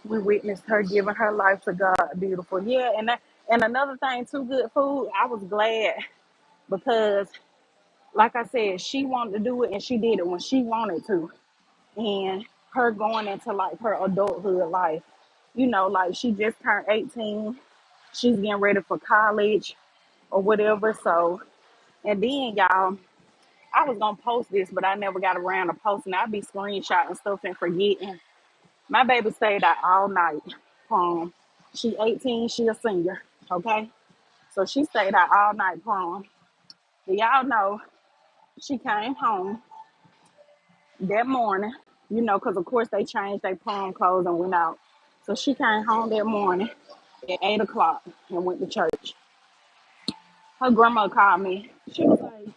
We witnessed her giving her life to God. Beautiful. Yeah, and another thing too, good food. I was glad because, like I said, she wanted to do it and she did it when she wanted to. And her going into like her adulthood life, like she just turned 18. She's getting ready for college or whatever. So, and then y'all, I was gonna post this, but I never got around to posting. I'd be screenshotting stuff and forgetting. My baby stayed out all night. Prom. She 18. She a senior. Okay, so she stayed out all night prom. Do y'all know she came home that morning? Because of course they changed their prom clothes and went out. So she came home that morning at 8 o'clock and went to church. Her grandma called me. She was like,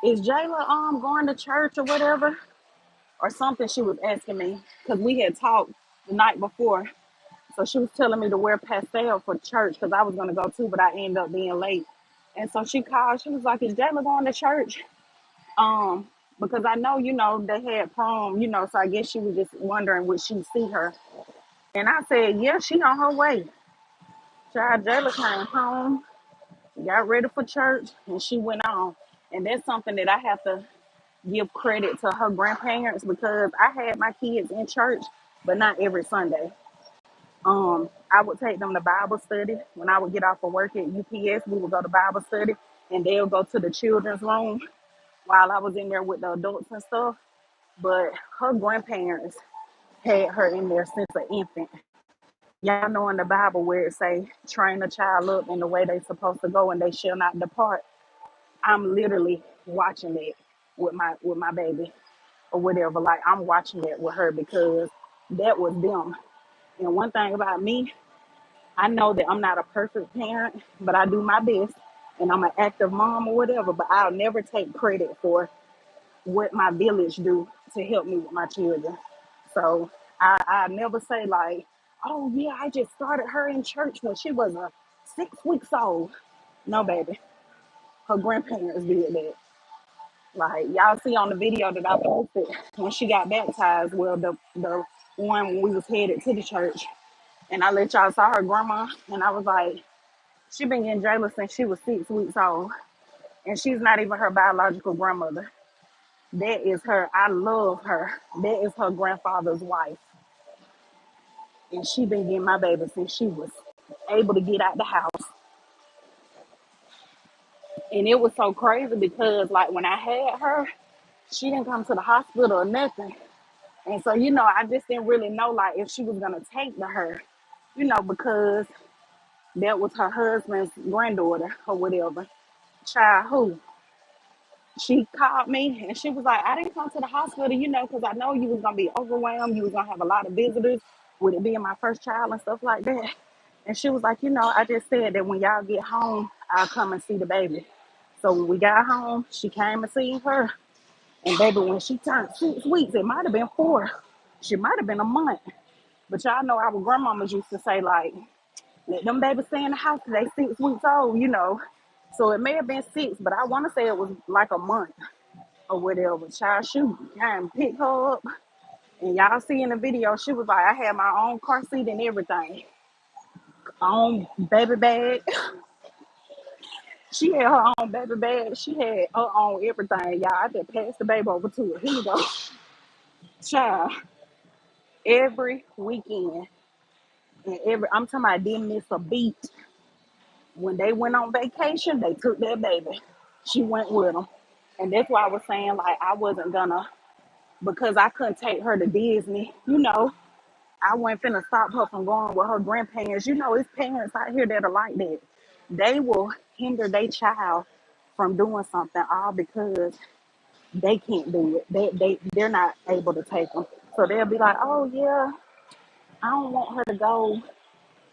"Is Jayla going to church or whatever or something?" She was asking me because we had talked the night before. So she was telling me to wear pastel for church because I was gonna go too, but I ended up being late. And so she called. She was like, "Is Jayla going to church?" Because I know, they had prom, so I guess she was just wondering would she see her. And I said, "Yeah, she on her way." Child Jayla came home, got ready for church, and she went on. And that's something that I have to give credit to her grandparents because I had my kids in church, but not every Sunday. I would take them to Bible study. When I would get off of work at UPS, we would go to Bible study and they'll go to the children's room while I was in there with the adults and stuff. But her grandparents had her in there since an infant. Y'all know in the Bible where it say, train a child up in the way they supposed to go and they shall not depart. I'm literally watching it with my baby or whatever. Like I'm watching it with her because that was them. And one thing about me, I know that I'm not a perfect parent, but I do my best and I'm an active mom or whatever, but I'll never take credit for what my village do to help me with my children. So I never say like, "Oh yeah, I just started her in church when she was 6 weeks old." No, baby. Her grandparents did that. Like y'all see on the video that I posted when she got baptized, well the one when we was headed to the church. And I let y'all saw her grandma and I was like, she been getting Jayla since she was 6 weeks old. And she's not even her biological grandmother. That is her. I love her. That is her grandfather's wife. And she been getting my baby since she was able to get out the house. And it was so crazy because like when I had her, she didn't come to the hospital or nothing. And so, I just didn't really know like if she was gonna take to her, because that was her husband's granddaughter or whatever. Child who? She called me and she was like, "I didn't come to the hospital, because I know you was gonna be overwhelmed. You was gonna have a lot of visitors with it being my first child and stuff like that." And she was like, "I just said that when y'all get home, I'll come and see the baby." So when we got home, she came and seen her. And baby, when she turned 6 weeks, it might have been 4. She might have been a month. But y'all know our grandmamas used to say like, "Let them babies stay in the house till they 6 weeks old." So it may have been 6, but I want to say it was like a month or whatever. Child shoot, came pick her up. And y'all see in the video, she was like, I had my own car seat and everything. Own baby bag. She had her own baby bag. She had her own everything. Y'all, I just passed the baby over to her. Here you go. Child, every weekend. And I'm talking about I didn't miss a beat. When they went on vacation, they took their baby. She went with them. And that's why I was saying, like, I wasn't gonna, because I couldn't take her to Disney. I wasn't finna stop her from going with her grandparents. It's parents out here that are like that. They will hinder their child from doing something all because they can't do it. They're not able to take them. So they'll be like, "Oh yeah, I don't want her to go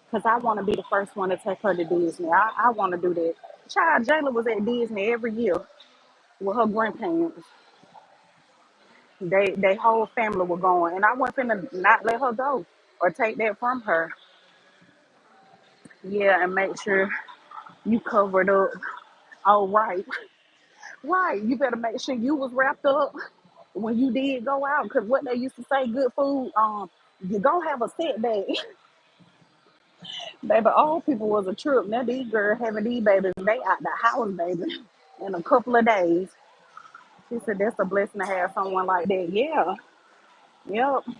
because I want to be the first one to take her to Disney. I want to do that." Child, Jayla was at Disney every year with her grandparents. They whole family were going, and I wasn't finna not let her go. or take that from her. Yeah, and make sure you covered up. All right. Right. You better make sure you was wrapped up when you did go out. Cause what they used to say, good food, you gonna have a setback. Baby, old people was a trip. Now these girls having these babies, they out the house, baby, in a couple of days. She said that's a blessing to have someone like that. Yeah. Yep.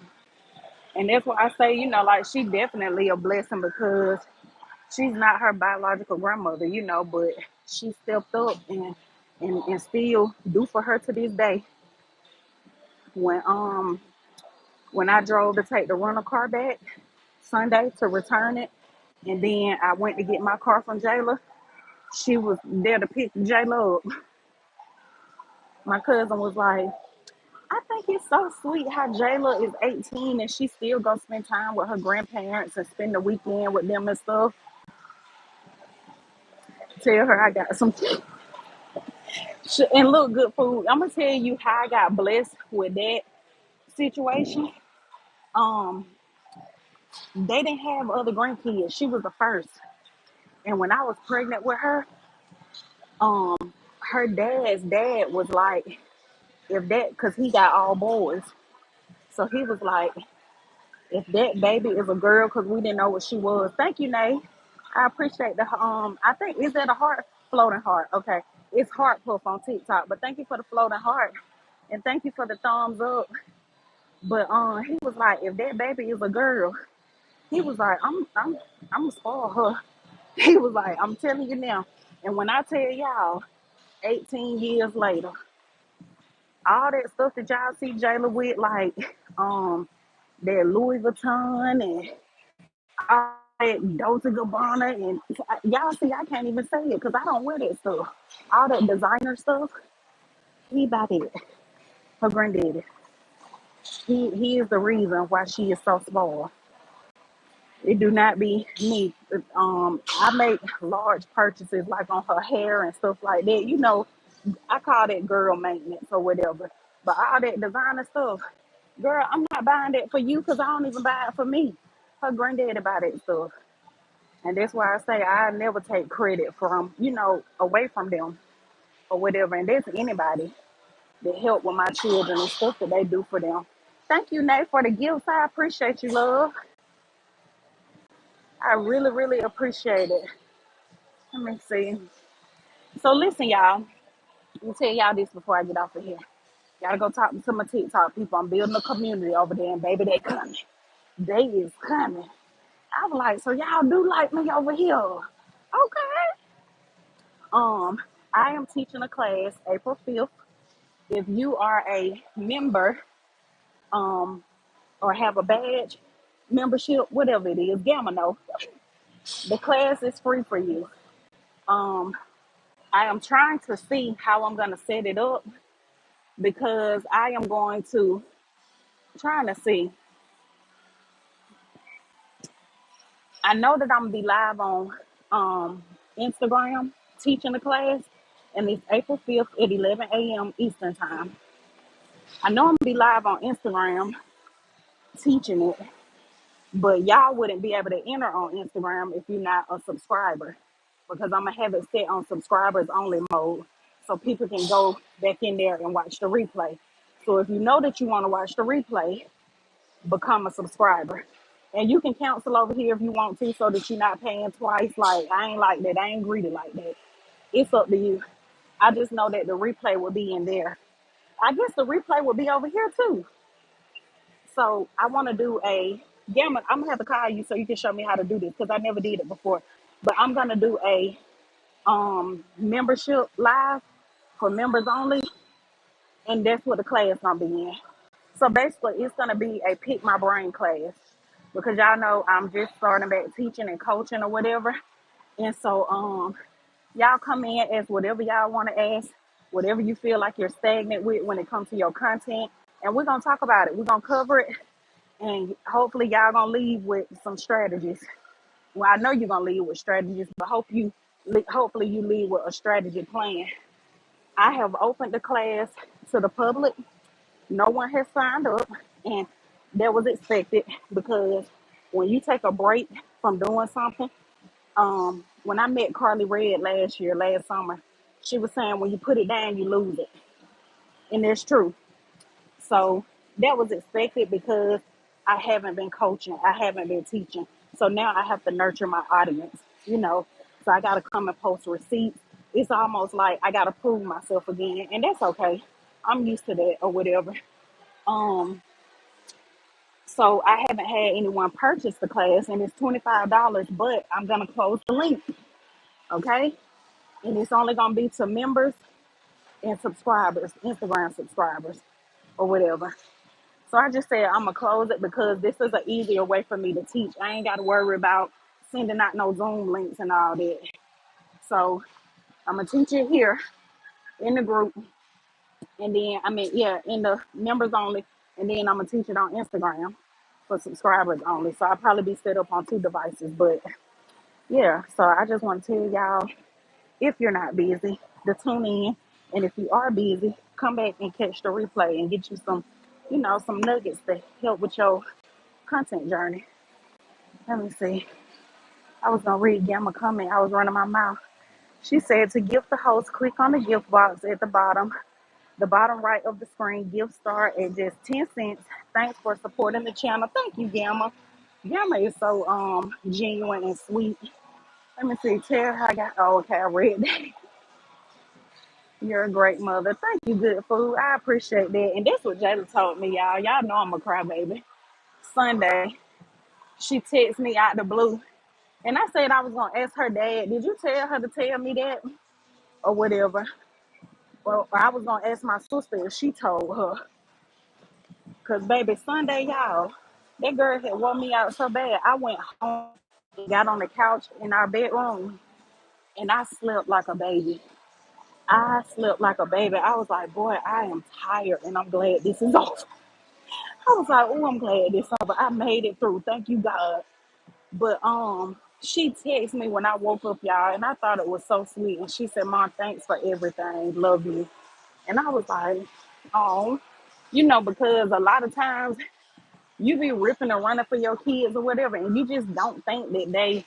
And that's why I say, like she definitely a blessing because she's not her biological grandmother, but she stepped up and still do for her to this day. When when I drove to take the rental car back Sunday to return it, and then I went to get my car from Jayla, she was there to pick Jayla up. My cousin was like, I think it's so sweet how Jayla is 18 and she still go spend time with her grandparents and spend the weekend with them and stuff. Tell her I got some and look good food. I'm gonna tell you how I got blessed with that situation. Um, they didn't have other grandkids. She was the first, and when I was pregnant with her, um, her dad's dad was like, if that, cause he got all boys, so he was like, if that baby is a girl, cause we didn't know what she was. Thank you, Nay. I appreciate the I think is that a heart floating heart? Okay, it's heart puff on TikTok, but thank you for the floating heart, and thank you for the thumbs up. But he was like, if that baby is a girl, he was like, I'm gonna spoil her. He was like, I'm telling you now. And when I tell y'all, 18 years later, all that stuff that y'all see Jayla with, like that Louis Vuitton and all that Dolce Gabbana, and y'all see, I can't even say it because I don't wear that stuff. All that designer stuff, he about it. Her granddaddy. He is the reason why she is so small. It do not be me. I make large purchases like on her hair and stuff like that. I call that girl maintenance or whatever. But all that designer stuff, girl, I'm not buying that for you because I don't even buy it for me. Her granddaddy buy that stuff. And that's why I say I never take credit from, away from them or whatever. And that's anybody that help with my children and stuff that they do for them. Thank you, Nate, for the gifts. I appreciate you, love. I really, really appreciate it. Let me see. So listen, y'all. Let me tell y'all this before I get off of here. Gotta go talk to my TikTok people. I'm building a community over there, and baby, they coming. They is coming. I was like, so y'all do like me over here. Okay. Um, I am teaching a class April 5th. If you are a member, um, or have a badge, membership, whatever it is, Gamma know. The class is free for you. Um, I am trying to see how I'm gonna set it up because I am going to trying to see. I know that I'm gonna be live on Instagram teaching the class, and it's April 5th at 11 a.m. Eastern time. I know I'm gonna be live on Instagram teaching it, but y'all wouldn't be able to enter on Instagram if you're not a subscriber because I'm gonna have it set on subscribers only mode so people can go back in there and watch the replay. So if you know that you want to watch the replay, become a subscriber. And you can cancel over here if you want to so that you're not paying twice. Like, I ain't like that. I ain't greedy like that. It's up to you. I just know that the replay will be in there. I guess the replay will be over here too. So I want to do a gamma. I'm gonna have to call you so you can show me how to do this because I never did it before. But I'm gonna do a membership live for members only, and that's what the class gonna be in. So basically, it's gonna be a pick my brain class because y'all know I'm just starting back teaching and coaching or whatever. And so y'all come in as whatever y'all want to ask, whatever you feel like you're stagnant with when it comes to your content, and we're gonna talk about it. We're gonna cover it, and hopefully y'all gonna leave with some strategies. Well, I know you're gonna leave with strategies, but hopefully you leave with a strategy plan. I have opened the class to the public. No one has signed up, and that was expected because When you take a break from doing something, when I met Carly Red last summer, she was saying when you put it down, you lose it. And that's true. So that was expected because I haven't been coaching, I haven't been teaching. So now I have to nurture my audience, you know. So I got to come and post receipts. It's almost like I got to prove myself again, and that's okay. I'm used to that or whatever. Um, so I haven't had anyone purchase the class, and it's $25, but I'm gonna close the link, okay? And it's only gonna be to members and subscribers, Instagram subscribers or whatever. So I just said I'm gonna close it because this is an easier way for me to teach. I ain't got to worry about sending out no Zoom links and all that. So I'm gonna teach it here in the group, and then in the members only, and then I'm gonna teach it on Instagram for subscribers only. So I'll probably be set up on two devices, but yeah. So I just want to tell y'all, if you're not busy, to tune in, and if you are busy, come back and catch the replay and get you some, some nuggets to help with your content journey. Let me see. I was gonna read Gamma comment. I was running my mouth. She said to gift the host, click on the gift box at the bottom right of the screen. Gift start at just 10 cents. Thanks for supporting the channel. Thank you, Gamma. Gamma is so genuine and sweet. Let me see. Tell her I got. Oh, okay, I read that. You're a great mother. Thank you, good food. I appreciate that. And that's what Jayla told me, y'all. Y'all know I'm a crybaby. Sunday, she texted me out the blue. And I said I was going to ask her dad, did you tell her to tell me that? Or whatever. Well, I was going to ask my sister if she told her. Because, baby, Sunday, y'all, that girl had worn me out so bad. I went home, got on the couch in our bedroom, and I slept like a baby. I slept like a baby. I was like, boy, I am tired, and I'm glad this is over. I was like, oh, I'm glad this is over. I made it through. Thank you, God. But she texted me when I woke up, y'all, and I thought it was so sweet. And she said, Mom, thanks for everything. Love you. And I was like, oh, because a lot of times you be ripping and running for your kids or whatever, and you just don't think that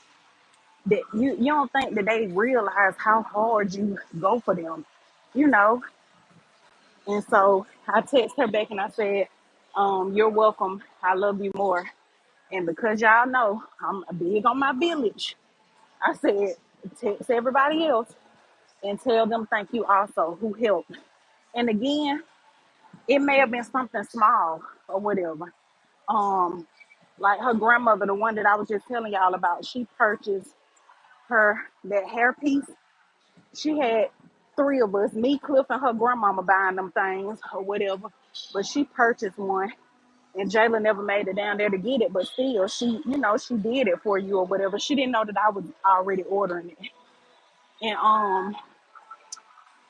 you don't think that they realize how hard you go for them, you know. And so I texted her back and I said, you're welcome. I love you more. And because y'all know I'm big on my village, I said, text everybody else and tell them thank you also who helped. And again, it may have been something small or whatever. Um, like her grandmother, the one that I was just telling y'all about, she purchased her that hair piece. She had three of us, me, Cliff, and her grandmama buying them things or whatever. But she purchased one, and Jayla never made it down there to get it. But still, she did it for you or whatever. She didn't know that I was already ordering it. And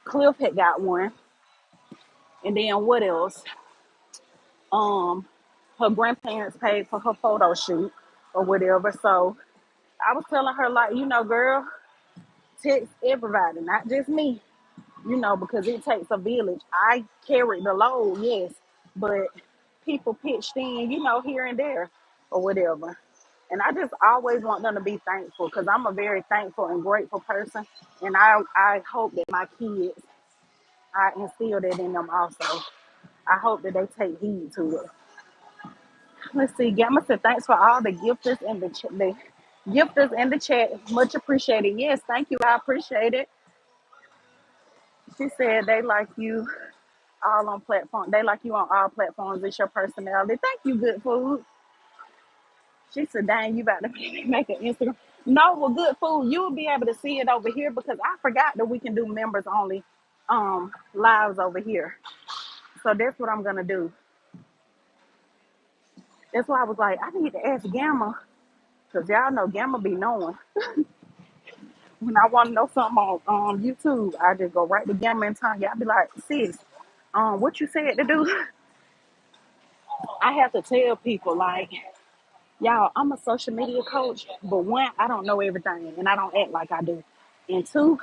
Cliff had got one, and then what else? Um, her grandparents paid for her photo shoot or whatever. So I was telling her like, girl, text everybody, not just me. Because it takes a village. I carried the load, yes, but people pitched in, here and there or whatever. And I just always want them to be thankful because I'm a very thankful and grateful person. And I hope that my kids, I instill that in them also. I hope that they take heed to it. Let's see. Gamma said, thanks for all the gifters in the gifters in the chat. Much appreciated. Yes, thank you. I appreciate it. She said they like you all on platform. They like you on all platforms. It's your personality. Thank you, good food. She said, dang, you about to make an Instagram. No, well, good food. You will be able to see it over here because I forgot that we can do members only lives over here. So that's what I'm gonna do. That's why I was like, I need to ask Gamma because y'all know Gamma be knowing. When I want to know something on YouTube, I just go right to Gamma and Tanya. I be like, sis, what you said to do? I have to tell people like, y'all, I'm a social media coach, but one, I don't know everything and I don't act like I do. And two,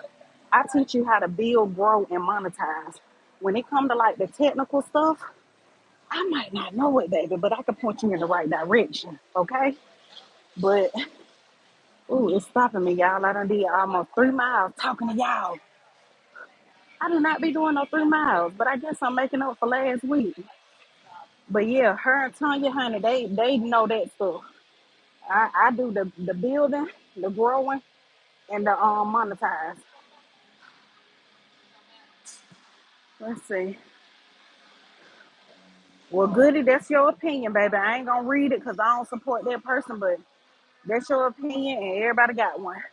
I teach you how to build, grow, and monetize. When it comes to like the technical stuff, I might not know it, baby, but I can point you in the right direction, okay? But ooh, it's stopping me, y'all. I done did almost 3 miles talking to y'all. I did not be doing no 3 miles, but I guess I'm making up for last week. But yeah, her and Tanya, honey, they know that stuff. I do the building, the growing, and the monetize. Let's see. Well, goody, that's your opinion, baby. I ain't gonna read it because I don't support that person, but that's your opinion, and everybody got one.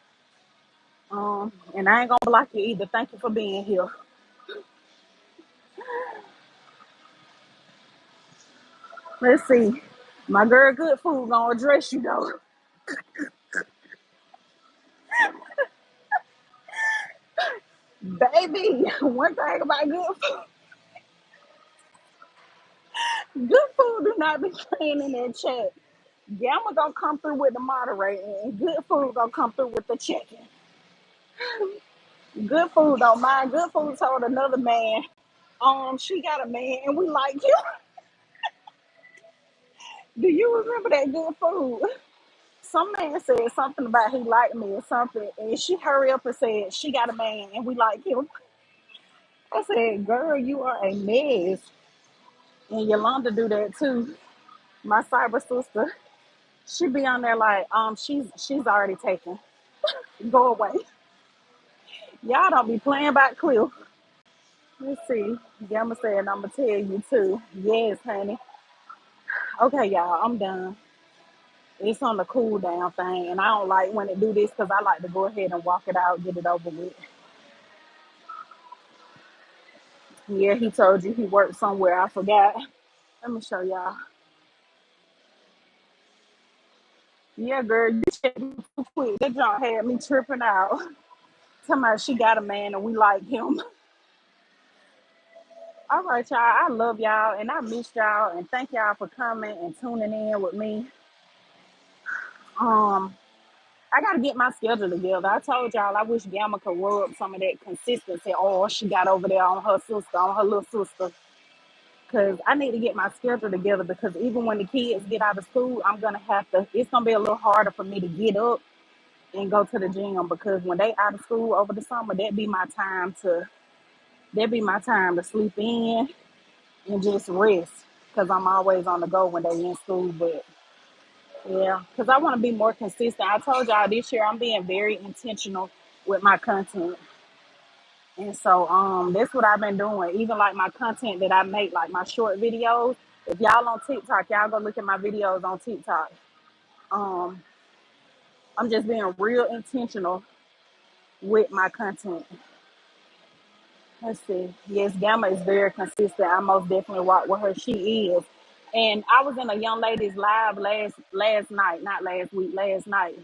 And I ain't gonna block you either. Thank you for being here. Let's see. My girl, good food gonna address you though, baby. One thing about good food do not be playing in that chat. Gamma gonna come through with the moderating, and good food gonna come through with the checking. Good food don't mind. Good food told another man, she got a man and we like you. Do you remember that good food? Some man said something about he liked me or something, and she hurry up and said she got a man and we like him. I said, girl, you are a mess. And Yolanda do that too. My cyber sister, she be on there like, she's already taken. Go away. Y'all don't be playing by Cliff. Let's see. Gamma said, I'm gonna tell you too. Yes, honey. Okay, y'all, I'm done. It's on the cool down thing, and I don't like when it do this because I like to go ahead and walk it out, get it over with. Yeah, he told you he worked somewhere. I forgot. Let me show y'all. Yeah, girl, you checked me too quick. That junk had me tripping out. Talking about she got a man and we like him. All right, y'all. I love y'all and I miss y'all and thank y'all for coming and tuning in with me. Um, I gotta get my schedule together. I told y'all I wish Gamma could rub some of that consistency all she got over there on her sister, on her little sister. Cause I need to get my schedule together because even when the kids get out of school, I'm gonna have to. It's gonna be a little harder for me to get up and go to the gym because when they out of school over the summer, that be my time to sleep in and just rest because I'm always on the go when they in school. But yeah, because I want to be more consistent. I told y'all this year I'm being very intentional with my content. And so that's what I've been doing. Even like my content that I make, like my short videos. If y'all on TikTok, y'all go look at my videos on TikTok. Um, I'm just being real intentional with my content. Let's see. Yes, Gamma is very consistent. I most definitely rock with her. She is. And I was in a young lady's live last night, not last week, last night.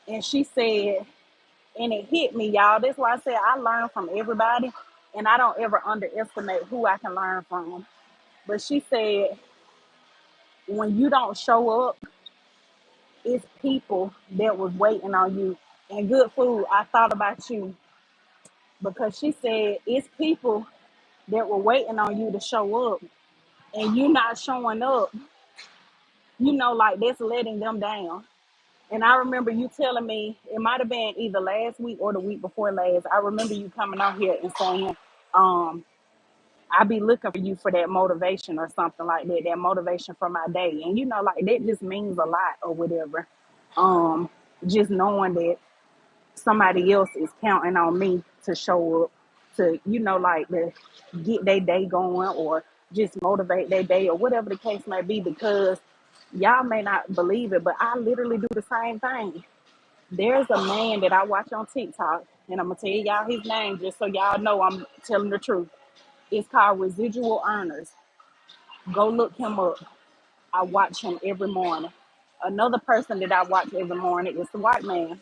And she said, and it hit me, y'all. That's why I said I learn from everybody and I don't ever underestimate who I can learn from. But she said, when you don't show up, it's people that was waiting on you. And good food, I thought about you because she said it's people that were waiting on you to show up and you not showing up, like that's letting them down. And I remember you telling me, it might have been either last week or the week before last. I remember you coming out here and saying, um, I be looking for you for that motivation or something like that, that motivation for my day. And like that just means a lot or whatever. Um, just knowing that somebody else is counting on me to show up to, like to get their day going or just motivate their day or whatever the case may be, because y'all may not believe it, but I literally do the same thing. There's a man that I watch on TikTok, and I'm gonna tell y'all his name just so y'all know I'm telling the truth. It's called Residual Earners. Go look him up. I watch him every morning. Another person that I watch every morning is the white man.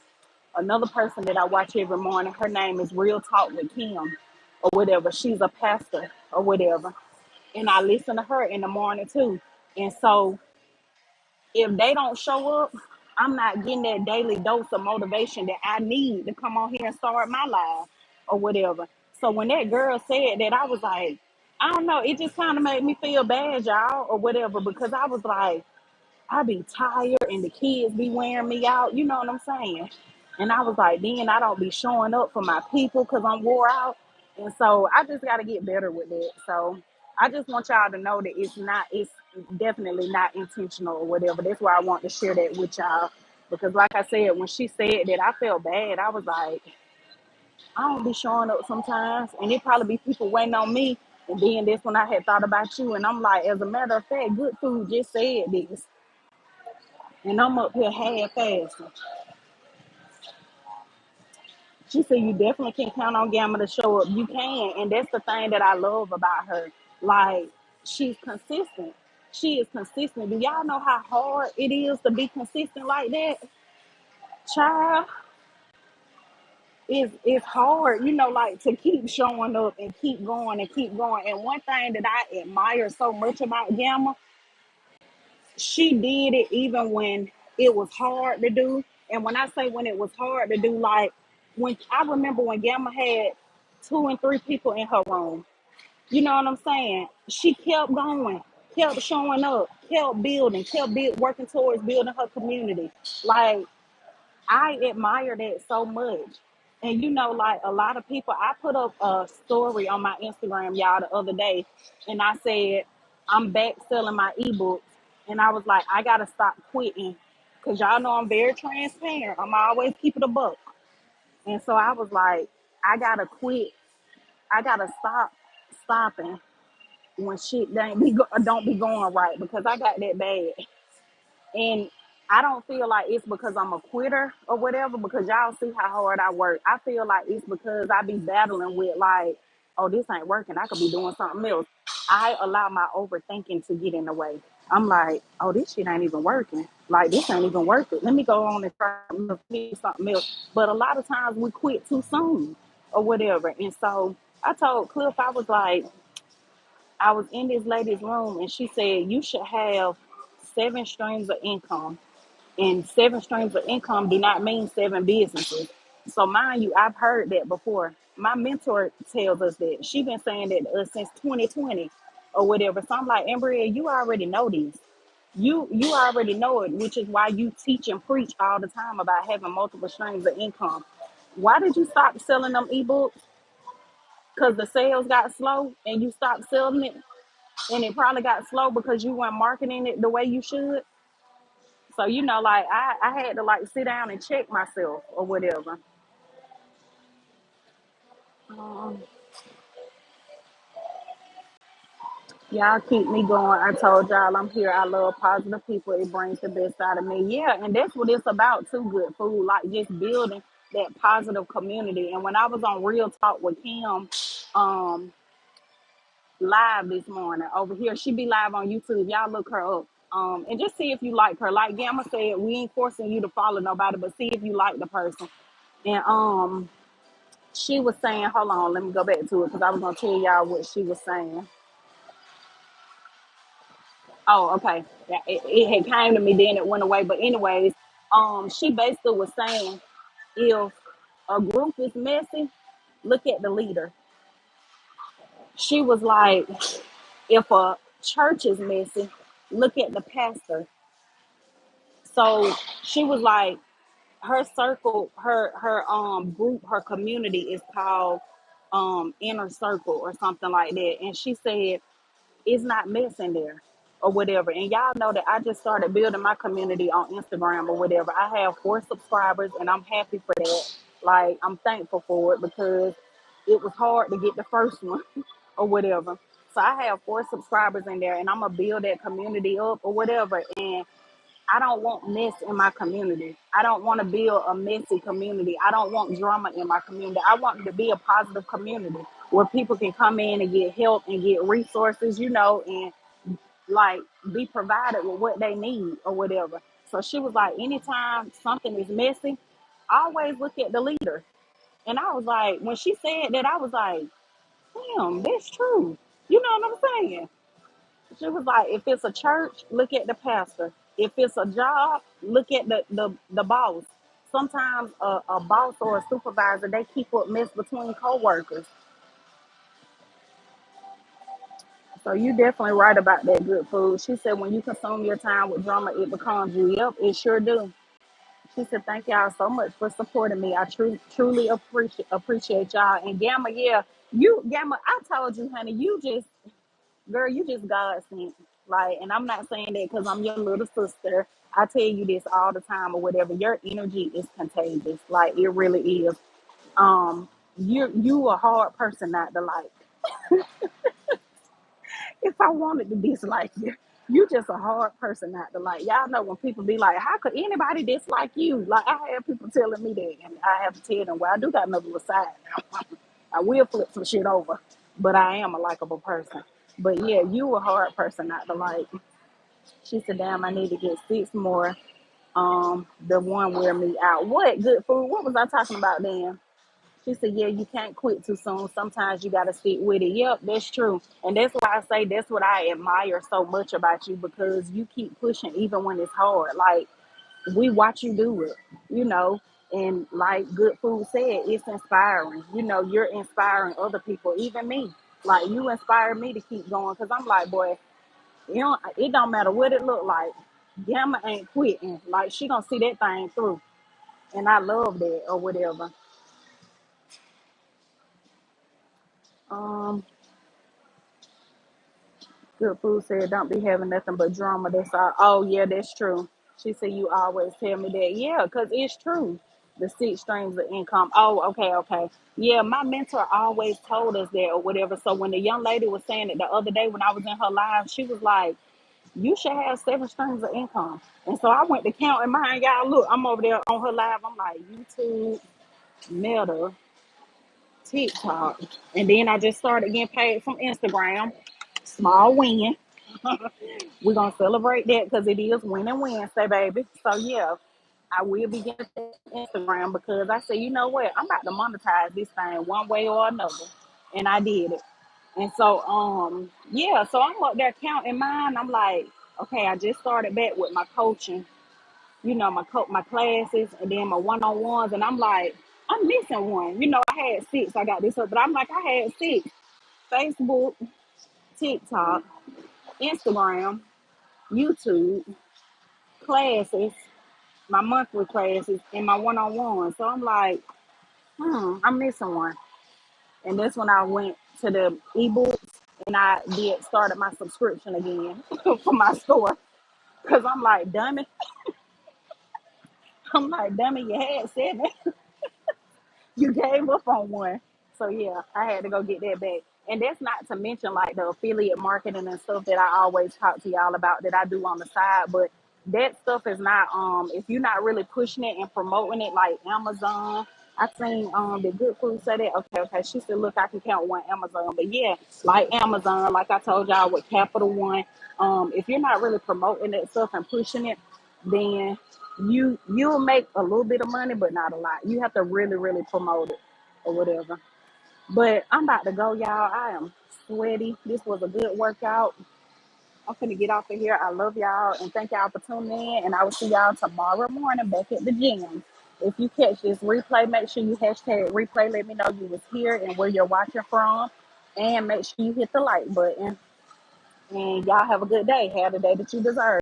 Another person that I watch every morning, her name is Real Talk with Kim or whatever. She's a pastor or whatever. And I listen to her in the morning too. And so if they don't show up, I'm not getting that daily dose of motivation that I need to come on here and start my life or whatever. So when that girl said that, I was like, I don't know, it just kind of made me feel bad, y'all, or whatever, because I was like, I be tired and the kids be wearing me out. You know what I'm saying? And I was like, then I don't be showing up for my people because I'm wore out. And so I just got to get better with it. So I just want y'all to know that it's definitely not intentional or whatever. That's why I want to share that with y'all. Because like I said, when she said that, I felt bad. I was like, I don't be showing up sometimes. And it probably be people waiting on me. And then that's when I had thought about you. And I'm like, as a matter of fact, Good Food just said this. And I'm up here half fasting. She said you definitely can count on Gamma to show up. You can, and that's the thing that I love about her. Like she's consistent. She is consistent. Do y'all know how hard it is to be consistent like that? Child, it's hard, like to keep showing up and keep going and keep going. And one thing that I admire so much about Gamma, she did it even when it was hard to do. And when I say when it was hard to do, like when I remember when Gamma had two and three people in her room, you know what I'm saying? She kept going, kept showing up, kept building, working towards building her community. Like I admire that so much. And like a lot of people, I put up a story on my Instagram, y'all, the other day, and I said, I'm back selling my ebooks. And I was like, I gotta stop quitting. Cause y'all know I'm very transparent. I'm always keeping a buck. And so I was like, I gotta quit. I gotta stop stopping when shit don't be going right because I got that bad. And I don't feel like it's because I'm a quitter or whatever, because y'all see how hard I work. I feel like it's because I be battling with like, oh, this ain't working. I could be doing something else. I allow my overthinking to get in the way. I'm like, oh, this shit ain't even working. Like, this ain't even worth it. Let me go on and try something else. But a lot of times we quit too soon or whatever. And so I told Cliff, I was like, I was in this lady's room and she said, you should have 7 streams of income. And 7 streams of income do not mean 7 businesses. So mind you, I've heard that before. My mentor tells us that. She's been saying that to us since 2020 or whatever. So I'm like, Ambria, you already know this. You already know it, which is why you teach and preach all the time about having multiple streams of income. Why did you stop selling them ebooks? Because the sales got slow and you stopped selling it, and it probably got slow because you weren't marketing it the way you should. So like I had to like sit down and check myself or whatever. Um, y'all keep me going. I told y'all I'm here. I love positive people. It brings the best out of me. Yeah, and that's what it's about too. Good food, like just building that positive community. And when I was on Real Talk with Kim, um, live this morning over here, she be live on YouTube. Y'all look her up. And just see if you like her. Like Gamma said, we ain't forcing you to follow nobody, but see if you like the person. And she was saying, hold on, let me go back to it because I was gonna tell y'all what she was saying. Oh, okay. Yeah, it had came to me, then it went away. But anyways, she basically was saying if a group is messy, look at the leader. She was like, if a church is messy, look at the pastor. So she was like, her circle, her group, her community is called inner circle or something like that. And she said it's not messing there or whatever. And y'all know that I just started building my community on Instagram or whatever. I have 4 subscribers and I'm happy for that. Like I'm thankful for it because it was hard to get the first one or whatever. So I have 4 subscribers in there and I'm gonna build that community up or whatever. And I don't want mess in my community. I don't want to build a messy community. I don't want drama in my community. I want it to be a positive community where people can come in and get help and get resources, and like be provided with what they need or whatever. So she was like, anytime something is messy, always look at the leader. And I was like, when she said that, I was like, damn, that's true. You know what I'm saying? She was like, if it's a church, look at the pastor. If it's a job, look at the boss. Sometimes a boss or a supervisor, they keep up mess between coworkers. So you definitely right about that good food. She said when you consume your time with drama, it becomes you. Yep, it sure do. She said, thank y'all so much for supporting me. I truly appreciate y'all. And Gamma, yeah, Gamma, I told you, honey, girl, you just God sent. Like, and I'm not saying that because I'm your little sister. I tell you this all the time or whatever. Your energy is contagious. Like, it really is. Um, you a hard person not to like. If I wanted to dislike you, you just a hard person not to like. Y'all know when people be like, how could anybody dislike you? Like I have people telling me that, and I have to tell them, well, I do got another little side now. I will flip some shit over, but I am a likable person. But yeah, you a hard person not to like. She said, damn, I need to get 6 more. The one wear me out. What good food? What was I talking about then? She said, yeah, you can't quit too soon. Sometimes you got to stick with it. Yep, that's true. And that's why I say that's what I admire so much about you because you keep pushing even when it's hard. Like, we watch you do it, you know. And like Good Food said, it's inspiring. You know, you're inspiring other people, even me. Like, you inspire me to keep going because I'm like, boy, it don't matter what it look like. Gamma ain't quitting. Like, she gonna see that thing through. And I love that or whatever. Um, Good Food said, don't be having nothing but drama. That's all. Oh, yeah, that's true. She said, you always tell me that. Yeah, because it's true. The 6 streams of income. Oh, okay, okay. Yeah, my mentor always told us that or whatever. So when the young lady was saying it the other day when I was in her live, she was like, you should have 7 streams of income. And so I went to count in mine. Y'all, look, I'm over there on her live. I'm like, YouTube, Meta, TikTok. And then I just started getting paid from Instagram. Small win. We're gonna celebrate that because it is winning Wednesday, baby. So yeah, I will be getting to Instagram because I said, you know what, I'm about to monetize this thing one way or another, and I did it. And so yeah, so I'm up there counting mine. I'm like, okay, I just started back with my coaching, you know, my classes, and then my one-on-ones, and I'm like, I'm missing one. You know, I had 6. I got this up, but I'm like, I had 6: Facebook, TikTok, Instagram, YouTube, classes, my monthly classes, and my one-on-one. So I'm like, I'm missing one. And that's when I went to the ebooks and I did started my subscription again for my store. Cause I'm like, dummy. I'm like, dummy, you had 7. You gave up on one. So yeah, I had to go get that back. And that's not to mention like the affiliate marketing and stuff that I always talk to y'all about that I do on the side. But that stuff is not if you're not really pushing it and promoting it like Amazon. I seen the Good Food say that. Okay, okay. She said, look, I can count one Amazon. But yeah, like Amazon, like I told y'all with Capital One, if you're not really promoting that stuff and pushing it, then you'll make a little bit of money, but not a lot. You have to really, really promote it or whatever. But I'm about to go, y'all. I am sweaty. This was a good workout. I'm finna get off of here. I love y'all and thank y'all for tuning in. And I will see y'all tomorrow morning back at the gym. If you catch this replay, make sure you hashtag replay. Let me know you was here and where you're watching from. And make sure you hit the like button. And y'all have a good day. Have the day that you deserve.